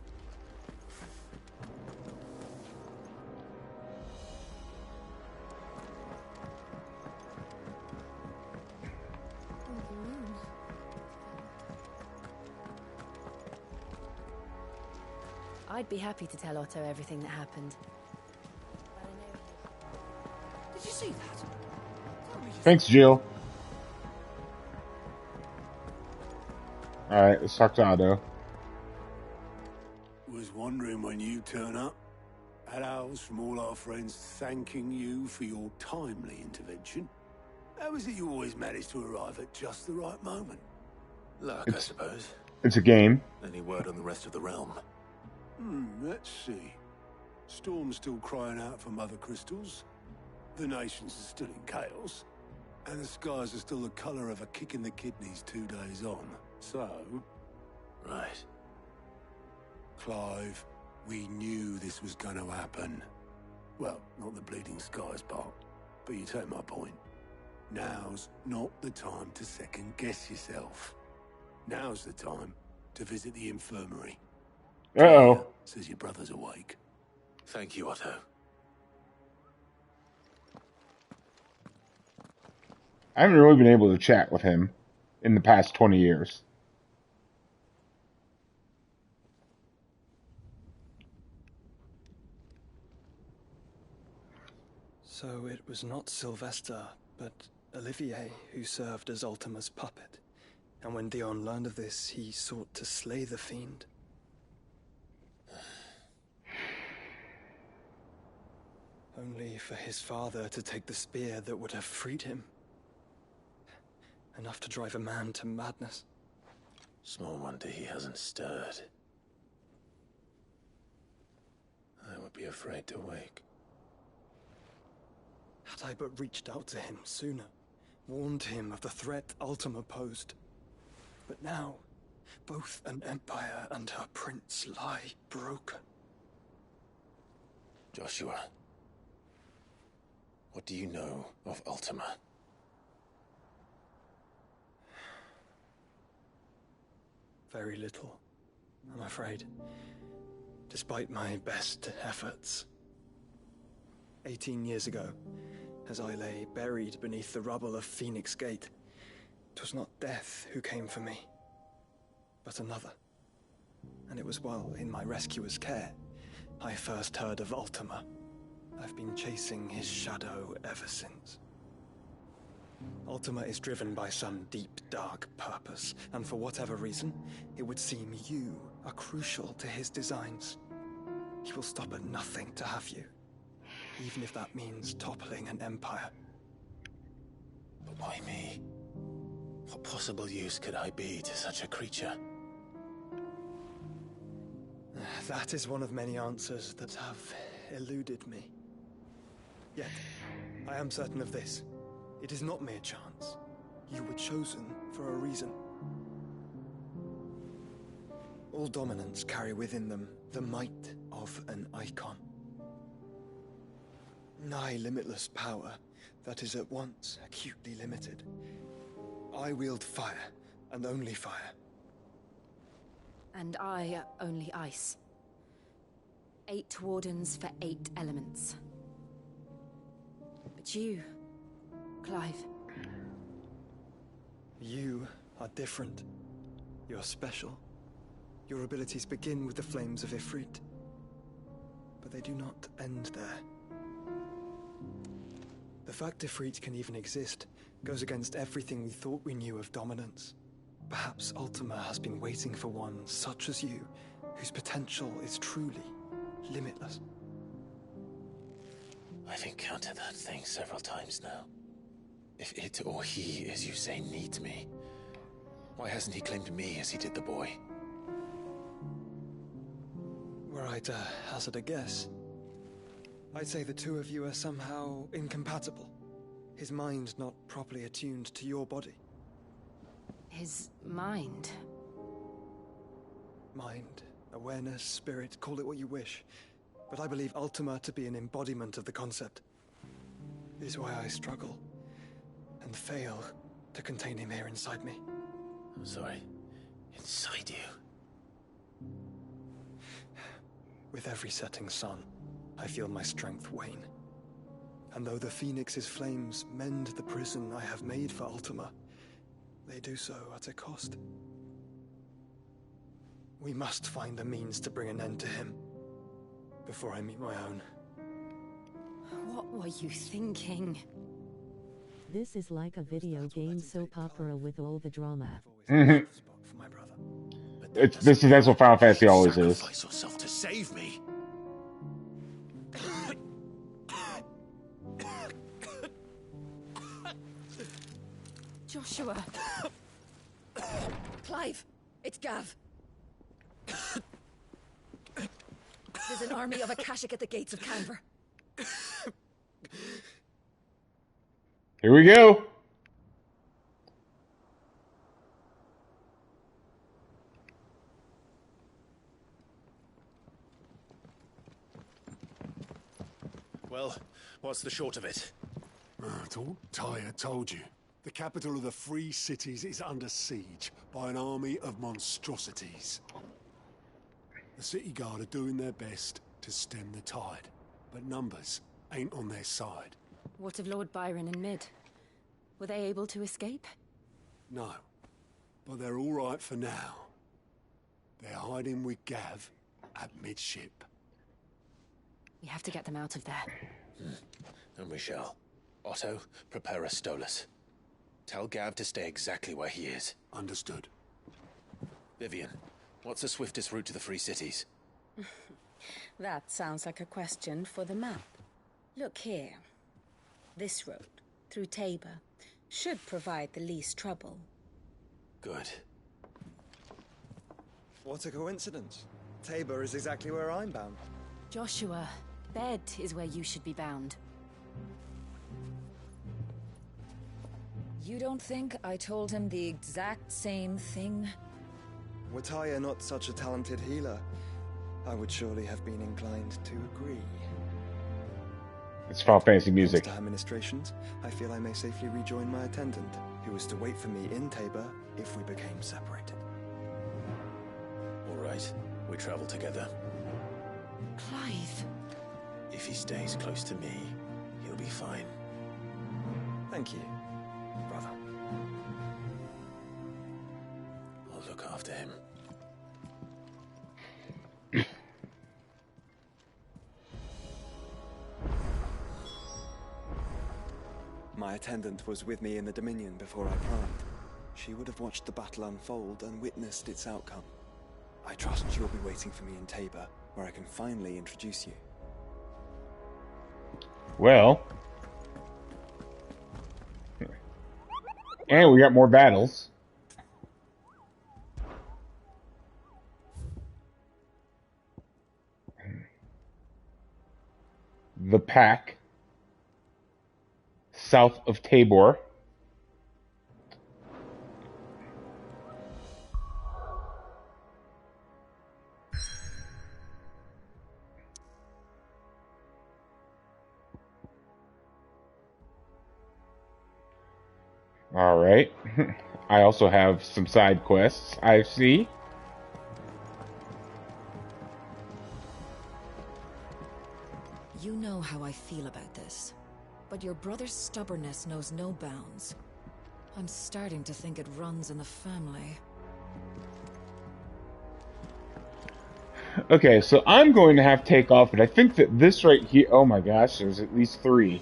I'd be happy to tell Otto everything that happened. Did you see that? Thanks, Jill. Alright, let's talk to Otto. Was wondering when you turn up. Had ours from all our friends thanking you for your timely intervention. How is it you always manage to arrive at just the right moment? Luck, I suppose. It's a game. Any word on the rest of the realm? Let's see. Storm's still crying out for Mother Crystals. The nations are still in chaos. And the skies are still the colour of a kick in the kidneys 2 days on. So... Right. Clive, we knew this was going to happen. Well, not the bleeding skies part, but you take my point. Now's not the time to second-guess yourself. Now's the time to visit the infirmary. Uh-oh. Says your brother's awake. Thank you, Otto. I haven't really been able to chat with him in the past 20 years. So it was not Sylvester, but Olivier who served as Ultima's puppet. And when Dion learned of this, he sought to slay the fiend. Only for his father to take the spear that would have freed him. Enough to drive a man to madness. Small wonder he hasn't stirred. I would be afraid to wake. Had I but reached out to him sooner, warned him of the threat Ultima posed. But now, both an empire and her prince lie broken. Joshua, what do you know of Ultima? Very little, I'm afraid. Despite my best efforts. 18 years ago, as I lay buried beneath the rubble of Phoenix Gate, 'twas not death who came for me, but another. And it was while in my rescuer's care, I first heard of Ultima. I've been chasing his shadow ever since. Ultima is driven by some deep, dark purpose, and for whatever reason, it would seem you are crucial to his designs. He will stop at nothing to have you, even if that means toppling an empire. But why me? What possible use could I be to such a creature? That is one of many answers that have eluded me. Yet, I am certain of this. It is not mere chance. You were chosen for a reason. All dominants carry within them the might of an icon. nigh limitless power that is at once acutely limited. I wield fire, and only fire. And I only ice. 8 wardens for 8 elements. But you, Clive. You are different. You're special. Your abilities begin with the flames of Ifrit. But they do not end there. The fact Ifrit can even exist goes against everything we thought we knew of dominance. Perhaps Ultima has been waiting for one such as you, whose potential is truly limitless. I've encountered that thing several times now. If it or he, as you say, needs me, why hasn't he claimed me as he did the boy? Were I to hazard a guess, I'd say the two of you are somehow incompatible. His mind not properly attuned to your body. His mind? Mind, awareness, spirit, call it what you wish. But I believe Ultima to be an embodiment of the concept. Is why I struggle and fail to contain him here inside me. I'm sorry. Inside you? With every setting sun, I feel my strength wane. And though the Phoenix's flames mend the prison I have made for Ultima, they do so at a cost. We must find a means to bring an end to him before I meet my own. What were you thinking? This is like a video game soap opera with all the drama. Mm-hmm. That's what Final Fantasy always is. Sacrifice yourself to save me. Joshua. Clive, it's Gav. There's an army of Akashic at the gates of Canver. Here we go. Well, what's the short of it? It's all Tyre told you. The capital of the Free Cities is under siege by an army of monstrosities. The city guard are doing their best to stem the tide, but numbers ain't on their side. What of Lord Byron and Mid? Were they able to escape? No, but they're all right for now. They're hiding with Gav at midship. We have to get them out of there. And we shall. Otto, prepare a Stolas. Tell Gav to stay exactly where he is. Understood. Vivian, what's the swiftest route to the Free Cities? That sounds like a question for the map. Look here. This road, through Tabor, should provide the least trouble. Good. What a coincidence. Tabor is exactly where I'm bound. Joshua, Bed is where you should be bound. You don't think I told him the exact same thing? Were Tyre not such a talented healer, I would surely have been inclined to agree. It's Final Fantasy music. Thanks to administrations, I feel I may safely rejoin my attendant, who was to wait for me in Tabor if we became separated. All right, we travel together. Clive. If he stays close to me, he'll be fine. Thank you, brother. I'll look after him. My attendant was with me in the Dominion before I primed. She would have watched the battle unfold and witnessed its outcome. I trust you'll be waiting for me in Tabor, where I can finally introduce you. Well. And we got more battles. The Pack. South of Tabor. All right. I also have some side quests, I see. You know how I feel about this, but your brother's stubbornness knows no bounds. I'm starting to think it runs in the family. Okay, so I'm going to have to take off, but I think that this right here... Oh my gosh, there's at least 3.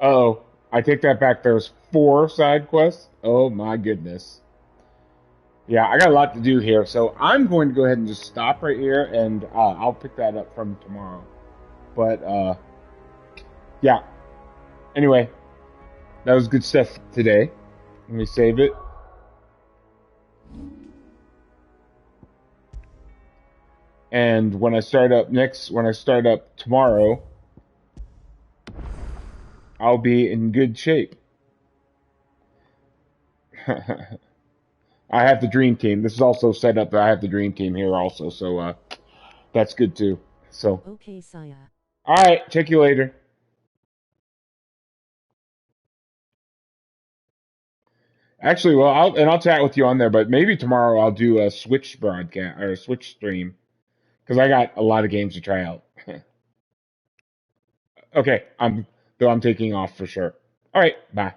Uh-oh, I take that back. There's 4 side quests? Oh my goodness. Yeah, I got a lot to do here, so I'm going to go ahead and just stop right here, and I'll pick that up from tomorrow. But, yeah. Anyway, that was good stuff today. Let me save it. And when I start up tomorrow, I'll be in good shape. I have the dream team. This is also set up that I have the dream team here also, so that's good too. So okay, Saya. All right, check you later. Actually, well, I'll chat with you on there, but maybe tomorrow I'll do a Switch broadcast or a Switch stream because I got a lot of games to try out. Okay, I'm taking off for sure. All right, bye.